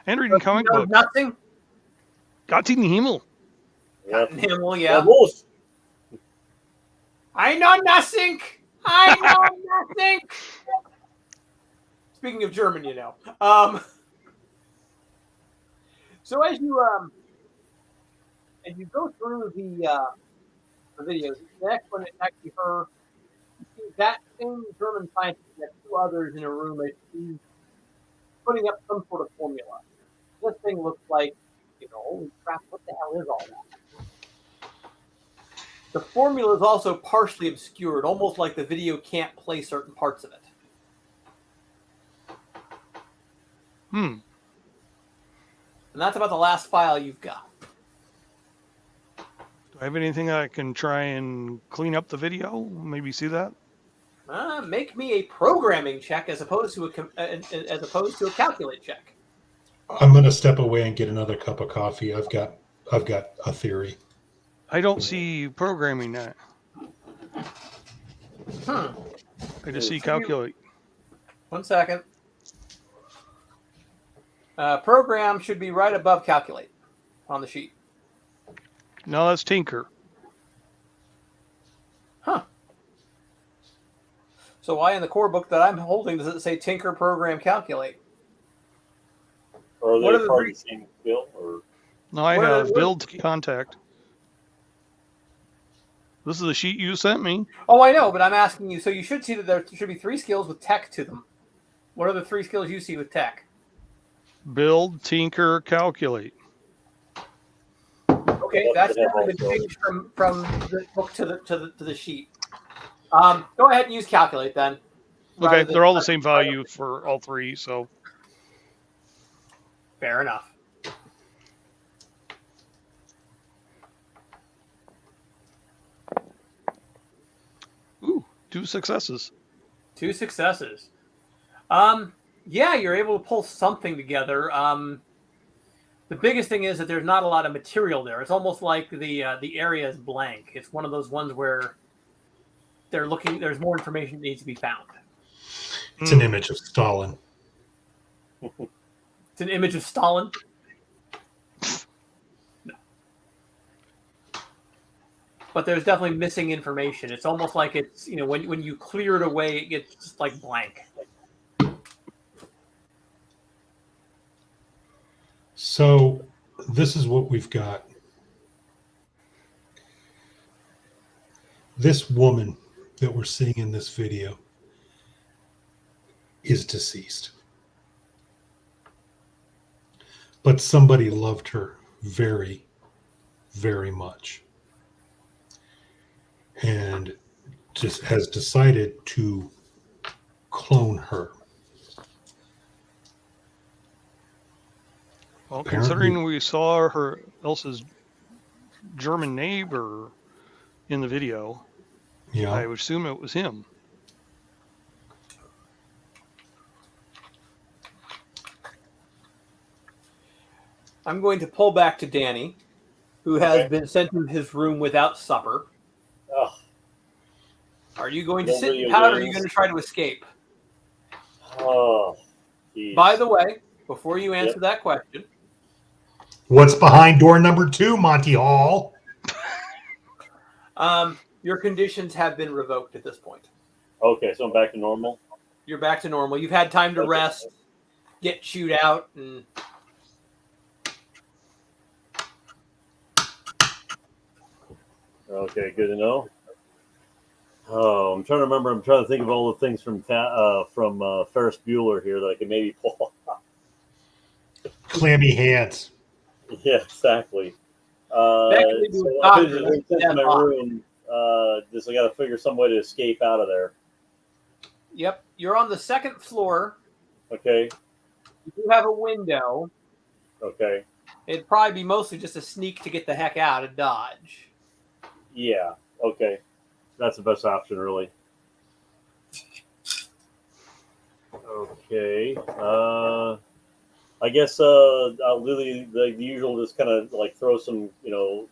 And reading comic You know books. nothing? Gott in den Himmel. Yep. Himmel, yeah. Almost. I know nothing. I know nothing. Speaking of German, So as you go through the videos, the next one is actually her. You see that same German scientist and two others in a room as she's putting up some sort of formula. This thing looks like, holy crap, what the hell is all that? The formula is also partially obscured, almost like the video can't play certain parts of it. And that's about the last file you've got. Do I have anything I can try and clean up the video? Maybe see that? Make me a programming check as opposed to a calculate check. I'm going to step away and get another cup of coffee. I've got a theory. I don't see programming that. I just see calculate. 1 second. Program should be right above calculate on the sheet. No, that's Tinker. Huh. So why in the core book that I'm holding does it say Tinker, Program, Calculate? Or are What they are the part three- of the same skill? Or No, I What are have the- build contact. This is the sheet you sent me. Oh, I know, but I'm asking you. So you should see that there should be 3 skills with tech to them. What are the 3 skills you see with tech? Build, tinker, calculate. Okay, What that's the hell definitely been also? changed from the book to the sheet. Go ahead and use calculate then. Okay, rather than- they're all the same value for all 3, so Fair enough. ooh, 2 successes. 2 successes. Yeah, you're able to pull something together. The biggest thing is that there's not a lot of material there. It's almost like the area is blank. It's one of those ones where they're looking. There's more information that needs to be found. It's an image of Stalin. It's an image of Stalin. No. But there's definitely missing information. It's almost like it's when you clear it away, it gets just like blank. So this is what we've got. This woman that we're seeing in this video is deceased. But somebody loved her very, very much. And just has decided to clone her. Well, Apparently- considering we saw her Elsa's German neighbor in the video, Yeah. I would assume it was him. I'm going to pull back to Danny, who has been sent to his room without supper. oh, Are you going to No sit video and pout, or are you games. going to try to escape? Geez. By the way, before you answer that question, What's behind door number 2, Monty Hall? your conditions have been revoked at this point. Okay, so I'm back to normal. You're back to normal. You've had time to rest, get chewed out, and Okay, good to know. Oh, I'm trying to remember. I'm trying to think of all the things from Ferris Bueller here that I can maybe pull. Clammy hands. Yeah, exactly. That could lead to a So I doctor. just That's into dead my hot. room. Just I got to figure some way to escape out of there. Yep, you're on the second floor. Okay. You do have a window. Okay. It'd probably be mostly just a sneak to get the heck out and dodge. Yeah. Okay. That's the best option, really. Okay. I guess I'll do the usual, just kind of like throw some,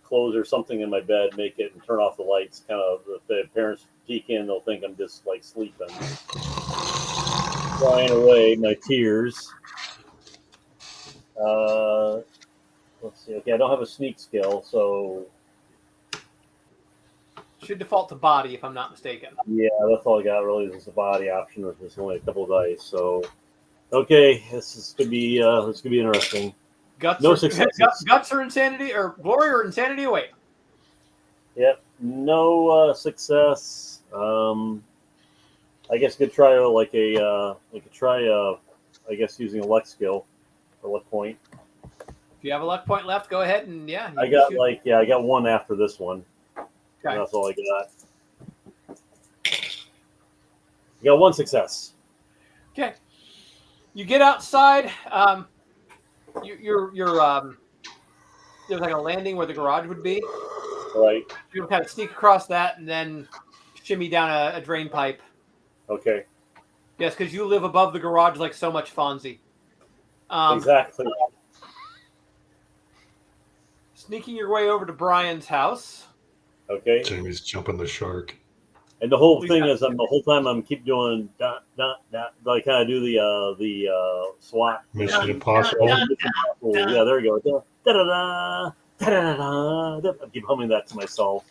clothes or something in my bed, make it, and turn off the lights. Kind of, if the parents peek in, they'll think I'm just like sleeping. Crying away my tears. Let's see. Okay, I don't have a sneak skill, so Should default to body, if I'm not mistaken. yeah, that's all I got really is the body option, which is only a couple of dice. So, okay, this could be interesting. Guts, No or, successes. guts or insanity, or glory or insanity away. Yep, no success. I guess I could try I guess using a luck skill. At what point? If you have a luck point left, go ahead and yeah. I got one after this one. Okay. That's all I got. I got one success. Okay. You get outside. You're there's like a landing where the garage would be. Right. You kind of sneak across that and then shimmy down a drain pipe. Okay. Yes, because you live above the garage like so much Fonzie. Exactly. Sneaking your way over to Brian's house. Okay. Jamie's jumping the shark. And the whole thing is, the whole time I'm keep doing dot dot dot. Like kind of do the SWAT. Mission Impossible. Yeah, there you go. Da da da da da da. I keep humming that to myself.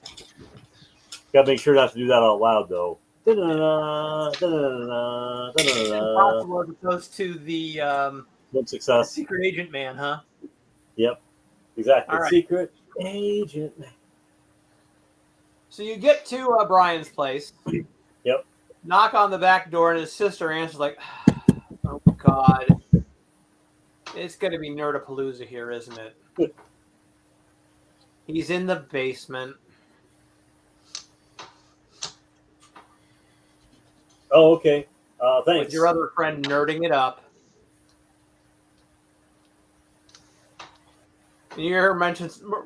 Got to make sure not to do that out loud though. Da da da da da da da. Impossible as opposed to the One success. secret agent man, huh? Yep. Exactly. All right. Secret agent. So you get to Brian's place. Yep. Knock on the back door, and his sister answers like, "Oh God, it's going to be Nerdapalooza here, isn't it?" He's in the basement. Oh, okay. Thanks. With your other friend nerding it up. And you hear her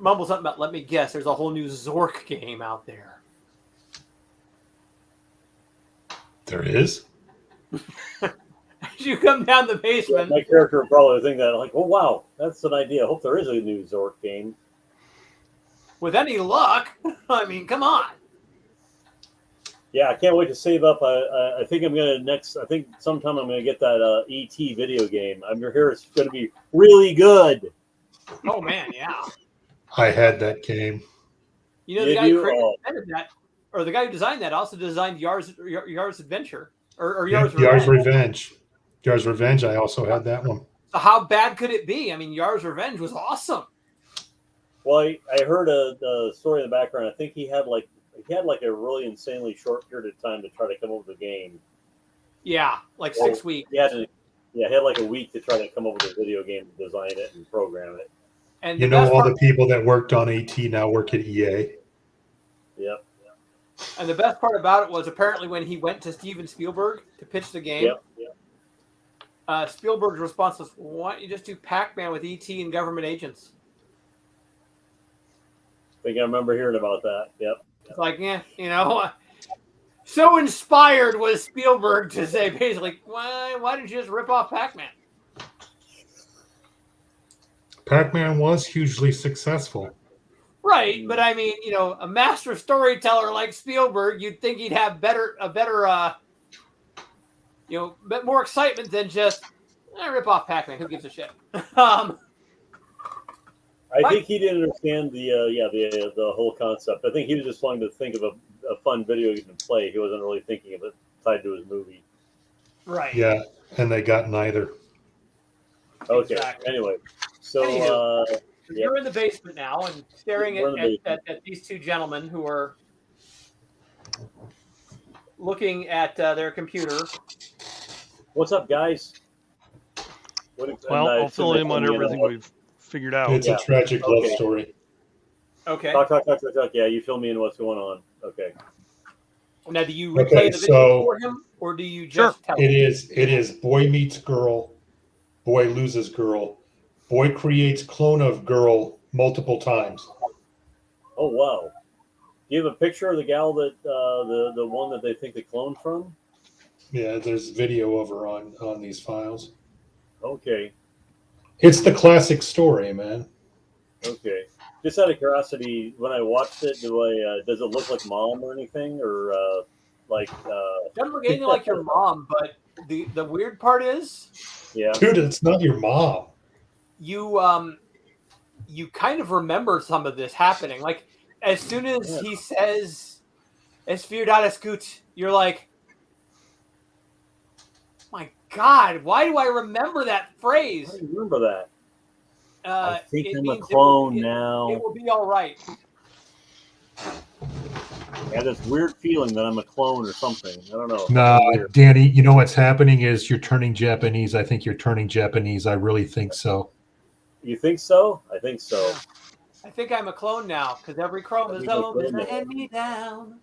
mumble something about, let me guess, there's a whole new Zork game out there. There is? As you come down the basement. My character would probably think that, like, oh, wow, that's an idea. I hope there is a new Zork game. With any luck, I mean, come on. Yeah, I can't wait to save up. I think I'm going to I think sometime I'm going to get that ET video game. I'm here. It's going to be really good. Oh, man, yeah. I had that game. You know, the guy who invented that, or the guy who designed that, also designed Yar's Adventure. Or Yar's Revenge. Yar's Revenge, I also had that one. So how bad could it be? I mean, Yar's Revenge was awesome. Well, I heard a story in the background. I think he had a really insanely short period of time to try to come up with a game. Yeah, like 6 weeks. He had like a week to try to come up with a video game, to design it, and program it. And you know, all the people that worked on AT now work at EA. Yep. And the best part about it was apparently when he went to Steven Spielberg to pitch the game, Spielberg's response was, why don't you just do Pac-Man with ET and government agents? I think I remember hearing about that. Yep. It's like, yeah, you know, so inspired was Spielberg to say basically, why didn't you just rip off Pac-Man? Pac-Man was hugely successful. Right, but I mean, you know, a master storyteller like Spielberg, you'd think he'd have a better, you know, bit more excitement than just rip off Pac-Man. Who gives a shit? I think he didn't understand the whole concept. I think he was just wanting to think of a fun video game to play. He wasn't really thinking of it tied to his movie. Right. Yeah, and they got neither. Okay. Exactly. Anyway, so you're in the basement now and staring at these two gentlemen who are looking at their computer. What's up, guys? Well, I'll fill him on everything we've figured out. It's a tragic love story. Okay. Talk. Yeah, you fill me in what's going on. Okay. Now, do you replay Okay, the video so for him, or do you Sure. just tell it him? is boy meets girl, boy loses girl, boy creates clone of girl multiple times. Oh wow. Do you have a picture of the gal that the one that they think they cloned from? Yeah, there's video over on these files. Okay. It's the classic story, man. Okay. Just out of curiosity, when I watched it, does it look like mom or anything, or like Doesn't look anything like your mom, but the weird part is yeah? Dude, it's not your mom. you kind of remember some of this happening. Like as soon as Yeah. he says "Es wird alles gut," you're like, my God, why do I remember that I phrase? don't remember that. I think It I'm a means clone it now. will be all right. I have this weird feeling that I'm a clone or something. I don't know. Nah, Something weird. Danny, you know what's happening is you're turning Japanese. I think you're turning Japanese. I really think so. You think so? I think so. Yeah. I think I'm a clone now because every chromosome is a hand-me-down.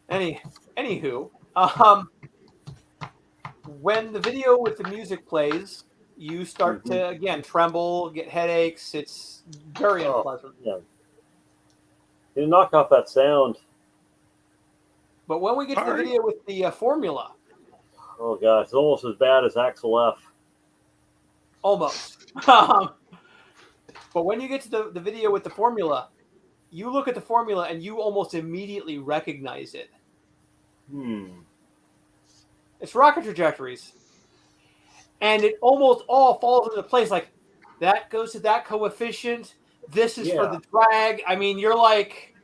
Anywho, when the video with the music plays, you start to again tremble, get headaches. It's very unpleasant. Yeah. You knock off that sound. But when we get to the Alright. video with the formula, Oh gosh, it's almost as bad as Axel F. almost. But when you get to the video with the formula, you look at the formula and you almost immediately recognize it. It's rocket trajectories. And it almost all falls into place. Like, that goes to that coefficient. This is for the drag. I mean, you're like...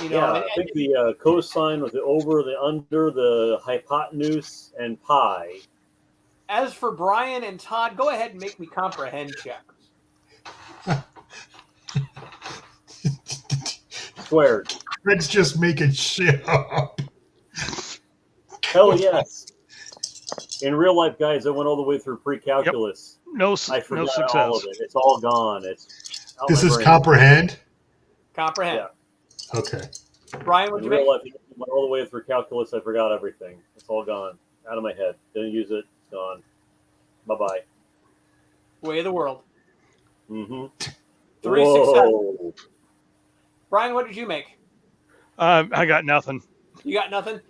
You know, I think the cosine was the over, the under, the hypotenuse, and pi. As for Brian and Todd, go ahead and make me comprehend checks. Squared. Let's just make it shit up. Hell yes. In real life, guys, I went all the way through pre-calculus. I forgot all success. of it. It's all gone. It's out This my is brain. comprehend? Comprehend. Yeah. Okay. Brian, In what'd you real make? life, I went all the way through calculus. I forgot everything. It's all gone. Out of my head. Didn't use it. It's gone. Bye-bye. Way of the world. Mm-hmm. 3 success. Brian, what did you make? I got nothing. You got nothing?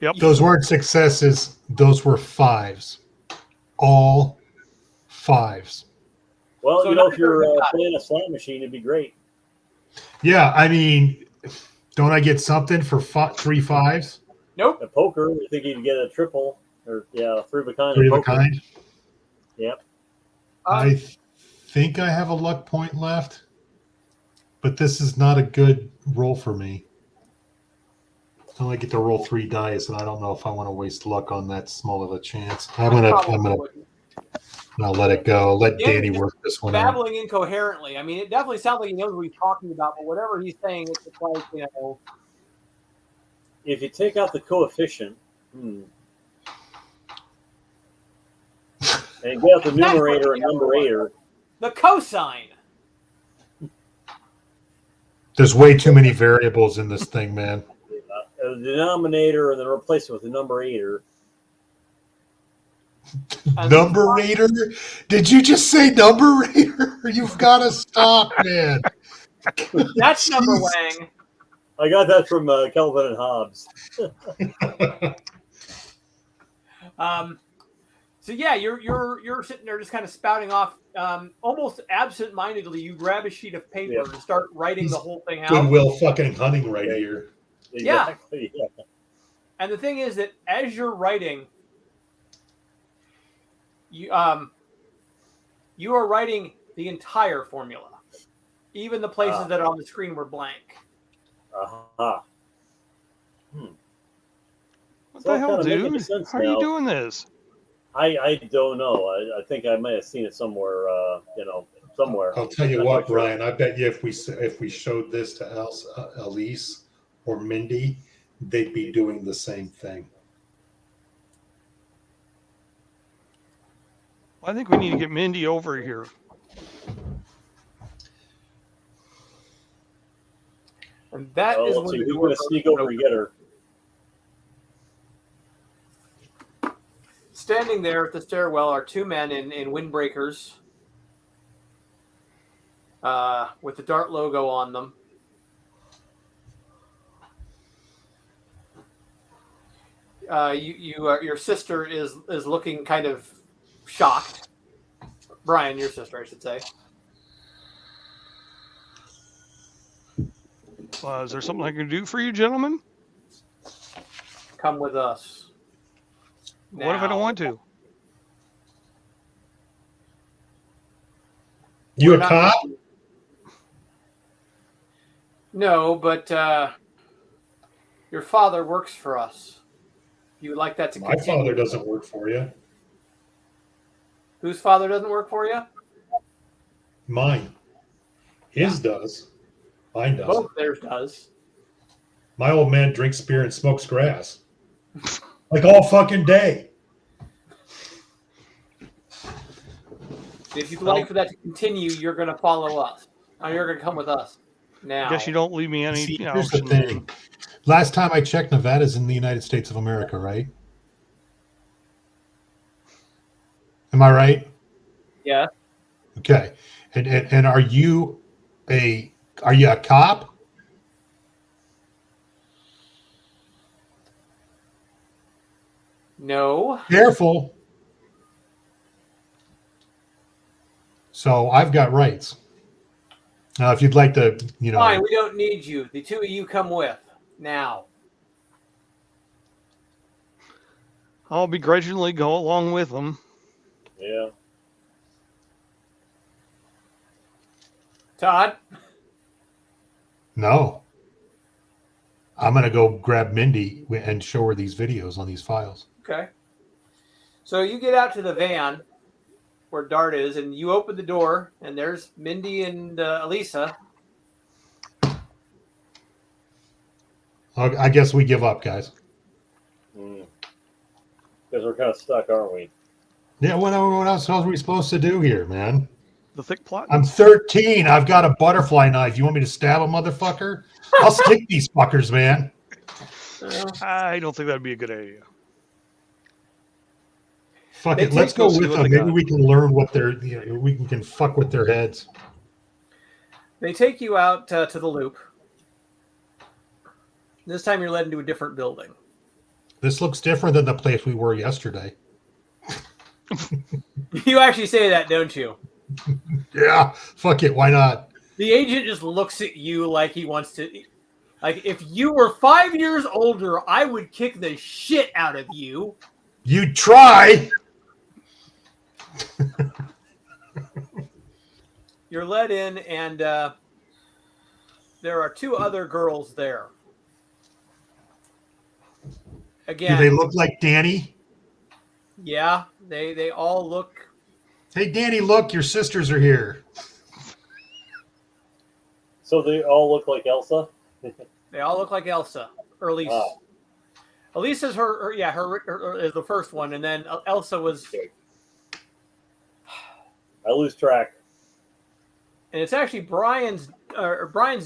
Yep. Those weren't successes. Those were fives. All fives. Well, So you know, if neither you're of you got playing a slot machine, it'd be great. Yeah, I mean, don't I get something for 3 fives? Nope. At poker, I think you'd get a triple or three of a kind. 3 of a poker. kind? Yep. I think I have a luck point left, but this is not a good roll for me. I only get to roll 3 dice, and I don't know if I want to waste luck on that small of a chance. I'm gonna let it go. Let Danny work this one out. Babbling incoherently. I mean, it definitely sounds like he knows what he's talking about, but whatever he's saying, it's just like, you know. If you take out the coefficient, and get out the numerator and numerator, the cosine. There's way too many variables in this thing, man. the denominator, and then replace it with the numerator. Numerator? Did you just say numerator? You've got to stop, man. That's number Wang. I got that from Kelvin and Hobbes. So yeah, you're sitting there just kind of spouting off, almost absent-mindedly. You grab a sheet of paper and start writing the whole thing out. Goodwill fucking hunting right here. Exactly. Yeah. And the thing is that as you're writing, you are writing the entire formula, even the places that are on the screen were blank. Uh-huh. What the hell, dude? How are you doing this? I don't know. I think I may have seen it somewhere. Somewhere. I'll tell you what, Brian. I bet you if we showed this to Elise or Mindy, they'd be doing the same thing. I think we need to get Mindy over here. And that is Let's when see the who's door going to goes sneak over open. and get her. Standing there at the stairwell are two men in windbreakers with the Dart logo on them. Your sister is looking kind of shocked. Brian, your sister, I should say. Is there something I can do for you, gentlemen? Come with us. What if I don't Now. want to? You We're a not- cop? No, but your father works for us. You would like that to My continue? father doesn't work for you. Whose father doesn't work for you? Mine. His does. Mine doesn't. Both of theirs does. My old man drinks beer and smokes grass. Like all fucking day. If you'd like for that to continue, you're going to follow us. Or you're going to come with us. Now. Guess you don't leave me any See, here's the option. thing. Last time I checked, Nevada's in the United States of America, right? Am I right? Yeah. Okay. And are you a cop? No. Careful. So I've got rights. Now, if you'd like to, Fine, we don't need you. The two of you come with. Now. I'll begrudgingly go along with them. Yeah. Todd? No. I'm going to go grab Mindy and show her these videos on these files. Okay. So you get out to the van where Dart is, and you open the door, and there's Mindy and Elisa. I guess we give up, guys. Because we're kind of stuck, aren't we? Yeah, what else are we supposed to do here, man? The thick plot. I'm 13. I've got a butterfly knife. You want me to stab a motherfucker? I'll stick these fuckers, man. I don't think that'd be a good idea. Fuck They it. Let's take- go see with what them. they Maybe got. we can learn what they're, we can fuck with their heads. They take you out to the loop. This time you're led into a different building. This looks different than the place we were yesterday. You actually say that, don't you? Yeah, fuck it. Why not? The agent just looks at you like he wants to. Like, if you were 5 years older, I would kick the shit out of you. You try. You're led in, and there are two other girls there. Do Again, they look like Danny? yeah, they all look. Hey, Danny, look, your sisters are here. So they all look like Elsa? They all look like Elsa, or Elise. Wow. Elisa's her is the first one, and then Elsa was, I lose track. and it's actually Brian's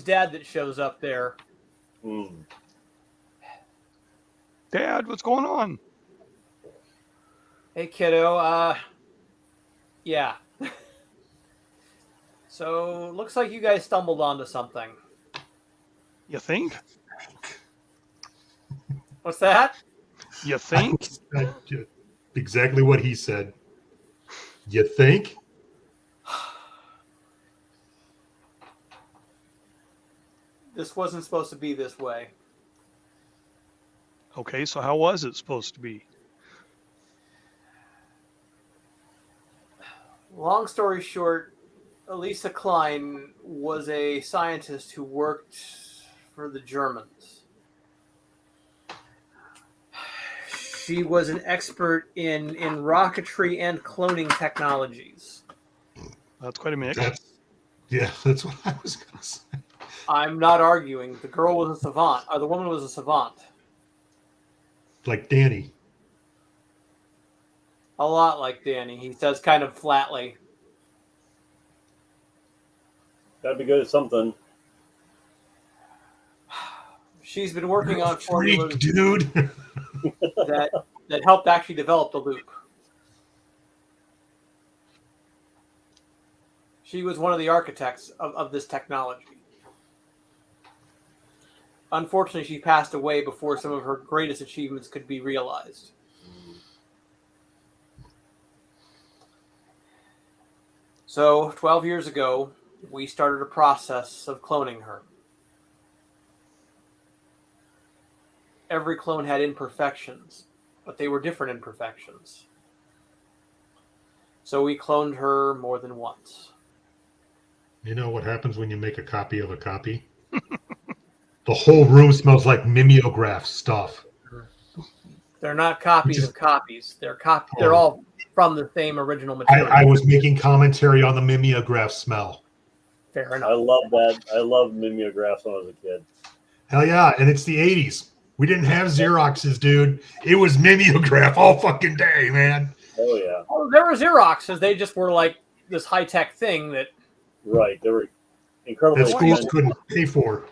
dad that shows up there. Dad, what's going on? Hey, kiddo. Yeah. So looks like you guys stumbled onto something. You think? What's that? You think? Exactly what he said. You think? This wasn't supposed to be this way. Okay, so how was it supposed to be? Long story short, Elisa Klein was a scientist who worked for the Germans. She was an expert in rocketry and cloning technologies. That's quite a mix. That's what I was going to say. I'm not arguing. The girl was a savant, or the woman was a savant. Like Danny. A lot like Danny. He says kind of flatly. Gotta be good at something. She's been working You're a on formulas freak, dude. that helped actually develop the loop. She was one of the architects of this technology. Unfortunately, she passed away before some of her greatest achievements could be realized. So, 12 years ago, we started a process of cloning her. Every clone had imperfections, but they were different imperfections. So we cloned her more than once. You know what happens when you make a copy of a copy? The whole room smells like mimeograph stuff. They're not copies Which is- of copies. They're all from the same original I material. was making commentary on the mimeograph smell. Fair I enough. love that. I loved mimeographs when I was a kid. Hell yeah, and it's the 80s. We didn't have Xeroxes, dude. It was mimeograph all fucking day, man. Oh yeah, Oh, there were Xeroxes. They just were like this high-tech thing that right. They were incredibly That schools expensive. couldn't pay for.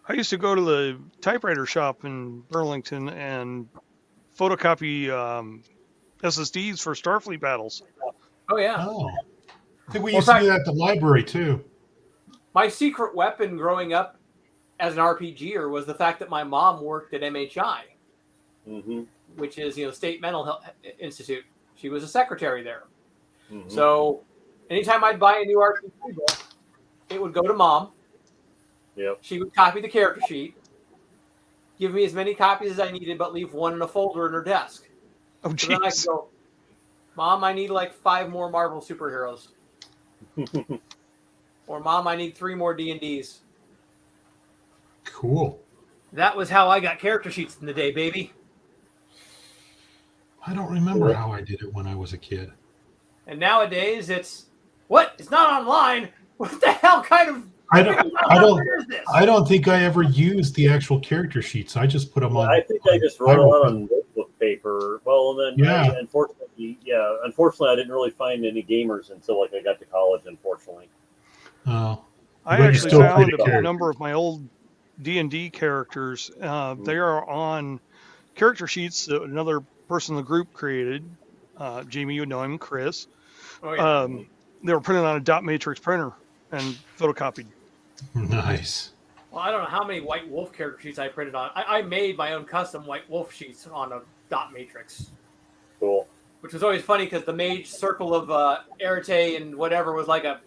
I used to go to the typewriter shop in Burlington and photocopy SSDs for Starfleet battles. oh yeah. Oh. I think we Well, used to in do that at the library, too. My secret weapon growing up as an RPGer was the fact that my mom worked at MHI, Mm-hmm. which is, State Mental Health Institute. She was a secretary there. Mm-hmm. So anytime I'd buy a new RPG book, it would go to mom. Yep. She would copy the character sheet, give me as many copies as I needed, but leave one in a folder in her desk. Oh, So then I could jeez. go, Mom, I need like 5 more Marvel superheroes. Or Mom, I need 3 more D&Ds. Cool. That was how I got character sheets in the day, baby. I don't remember how I did it when I was a kid. And nowadays it's, what? It's not online? What the hell kind of I don't is this? I don't think I ever used the actual character sheets. I just put them on. I think I just wrote a lot on notebook paper. Well, and then Yeah. unfortunately, I didn't really find any gamers until like I got to college. Unfortunately, Oh. I But you actually still play found the a character. number of my old D&D characters. They are on character sheets that another person in the group created. Jamie, you know him, Chris. Oh, yeah. They were printed on a dot matrix printer and photocopied. Nice. Well, I don't know how many White Wolf character sheets I printed on. I made my own custom White Wolf sheets on a dot matrix, cool. which was always funny because the mage circle of Arete and whatever was like a,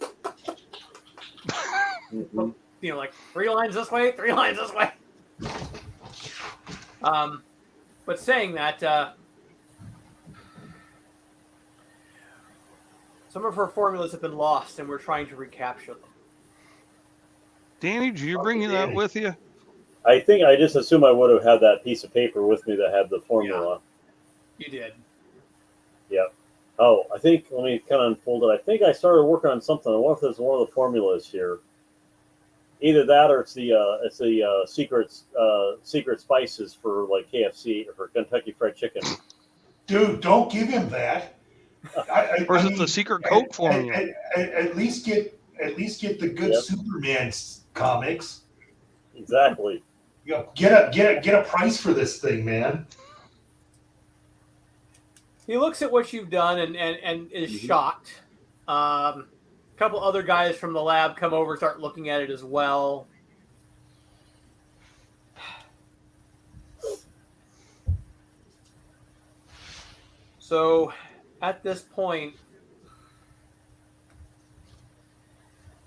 Mm-hmm. like 3 lines this way, 3 lines this way. But saying that, some of her formulas have been lost, and we're trying to recapture them. Danny, did you bring that with you? I think I just assume I would have had that piece of paper with me that had the formula. You did. Yep. Oh, I think let me kind of unfold it. I think I started working on something. I wonder if there's one of the formulas here. Either that, or it's the secret spices for like KFC or for Kentucky Fried Chicken. Dude, don't give him that. Or is it the secret Coke formula? At least get the good Yep. Superman comics. Exactly. Get a price for this thing, man. He looks at what you've done and is shocked. A couple other guys from the lab come over, start looking at it as well. So, at this point,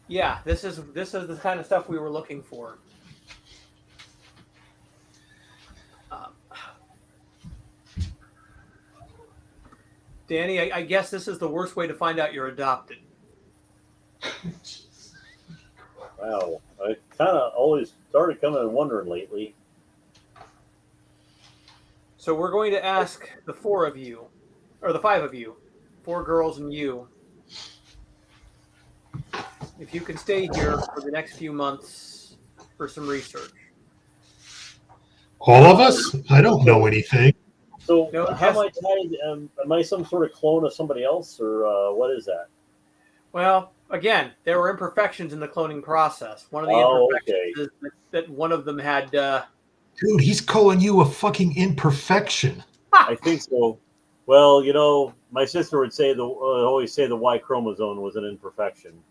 yeah, this is the kind of stuff we were looking for. Danny, I guess this is the worst way to find out you're adopted. Wow. I kind of always started coming and wondering lately. So we're going to ask the 4 of you, or the 5 of you, 4 girls and you, if you can stay here for the next few months for some research. All of us? I don't know anything. So No, how am I just- tied? Am I some sort of clone of somebody else, or what is that? Well, again, there were imperfections in the cloning process. One of the Oh, imperfections is that one of them had. Dude, he's calling you a fucking imperfection. I think so. Well, my sister would say always say the Y chromosome was an imperfection,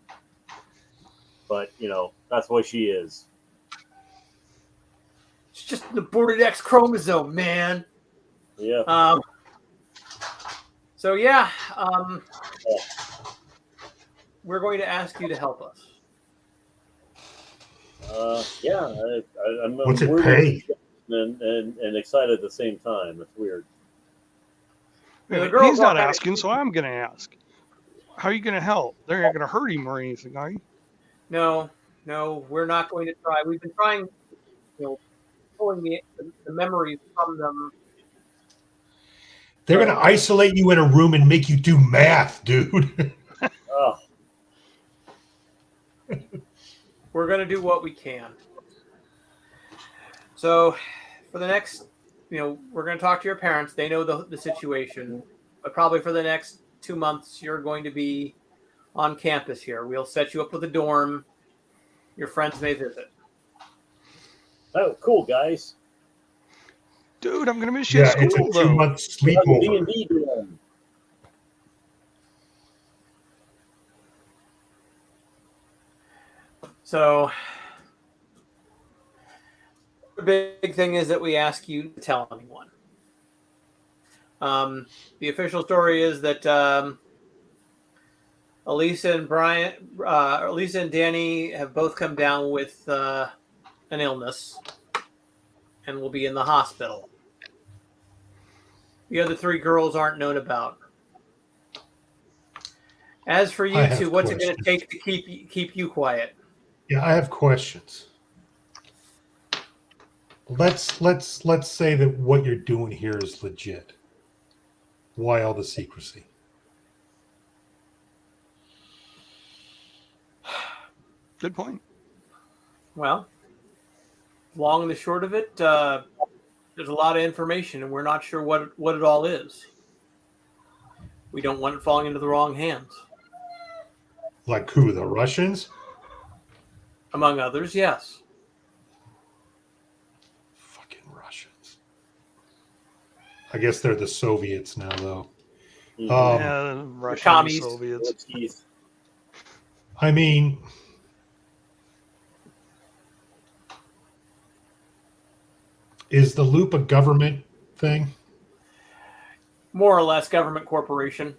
but that's what she is. It's just an aborted X chromosome, man. Yeah. So yeah, we're going to ask you to help us. Yeah. I'm What's it weirdly pay? and excited at the same time. It's weird. Yeah, the girls He's not all kinda- asking, so I'm going to ask. How are you going to help? They're not going to hurt him or anything, are you? No, we're not going to try. We've been trying, pulling the memories from them. They're going to isolate you in a room and make you do math, dude. Oh, We're going to do what we can. So, for the next, we're going to talk to your parents. They know the situation, but probably for the next 2 months, you're going to be on campus here. We'll set you up with a dorm. Your friends may visit. oh, cool, guys. Dude, I'm going to miss you Yeah, at it's a school, though. 2-month We have a sleepover. D&D room. So, the big thing is that we ask you to tell anyone. The official story is that Elisa and Danny have both come down with an illness and will be in the hospital. The other 3 girls aren't known about. As for you I have two, what's it going to questions. take to keep you quiet? Yeah, I have questions. Let's say that what you're doing here is legit. Why all the secrecy? Good point. Well, long and the short of it, there's a lot of information, and we're not sure what it all is. We don't want it falling into the wrong hands. Like who? The Russians? Among others, yes. Fucking Russians. I guess they're the Soviets now, though. Mhm. Yeah, Russian commies. Soviets. Let's tease. I mean, is the loop a government thing? More or less government corporation.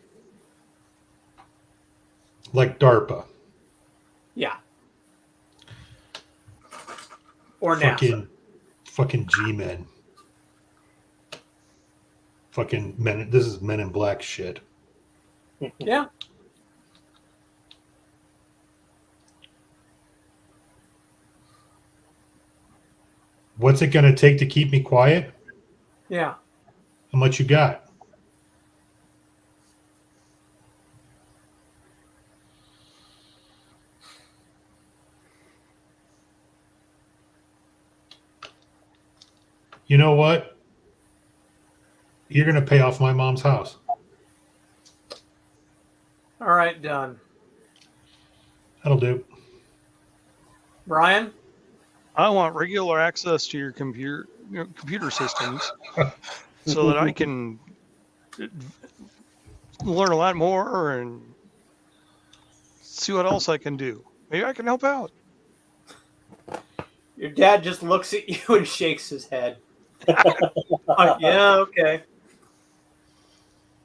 Like DARPA? Yeah. Or NASA. Fucking G-men. Fucking men. This is Men in Black shit. Yeah. What's it going to take to keep me quiet? Yeah. How much you got? You know what? You're going to pay off my mom's house. All right, done. That'll do. Brian? I want regular access to your computer systems so that I can learn a lot more and see what else I can do. Maybe I can help out. Your dad just looks at you and shakes his head. Yeah, okay.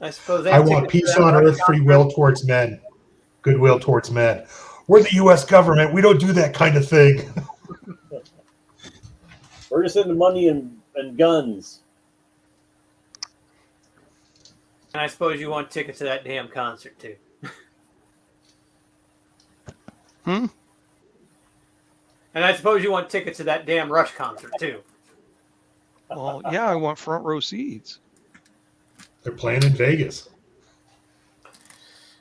I suppose I want peace on earth, free will towards men, goodwill towards men. We're the U.S. government. We don't do that kind of thing. We're just into money and guns. And I suppose you want tickets to that damn concert, too. Hmm? And I suppose you want tickets to that damn Rush concert, too. Well, yeah, I want front row seats. They're playing in Vegas.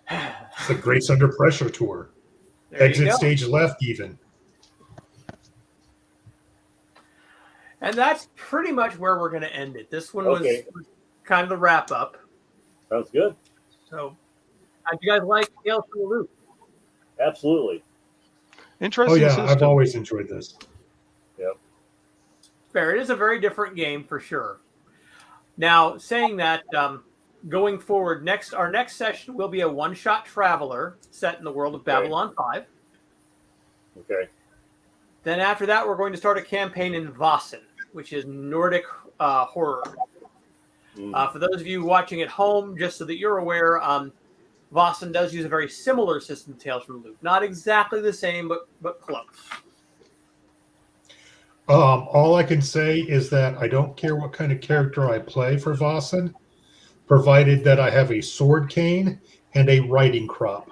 It's the Grace Under Pressure tour. There you Exit go. stage left, even. And that's pretty much where we're going to end it. This one Okay. kind of the wrap up. Sounds good. So, how do you guys like Tales from the Loop? Absolutely. Interesting Oh yeah, system. I've always enjoyed this. Yep. Fair. It is a very different game for sure. Now, saying that, going forward, our next session will be a one-shot traveler set in the world of Babylon 5. Okay. Then after that, we're going to start a campaign in Vossen, which is Nordic horror. For those of you watching at home, just so that you're aware, Vossen does use a very similar system to Tales from the Loop. Not exactly the same, but close. All I can say is that I don't care what kind of character I play for Vossen, provided that I have a sword cane and a riding crop.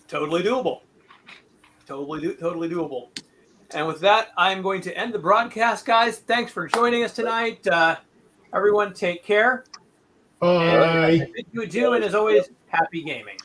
Totally doable. Totally doable. And with that, I'm going to end the broadcast, guys. Thanks for joining us tonight. Everyone, take care. And Bye. I bid you adieu, and as always, happy gaming.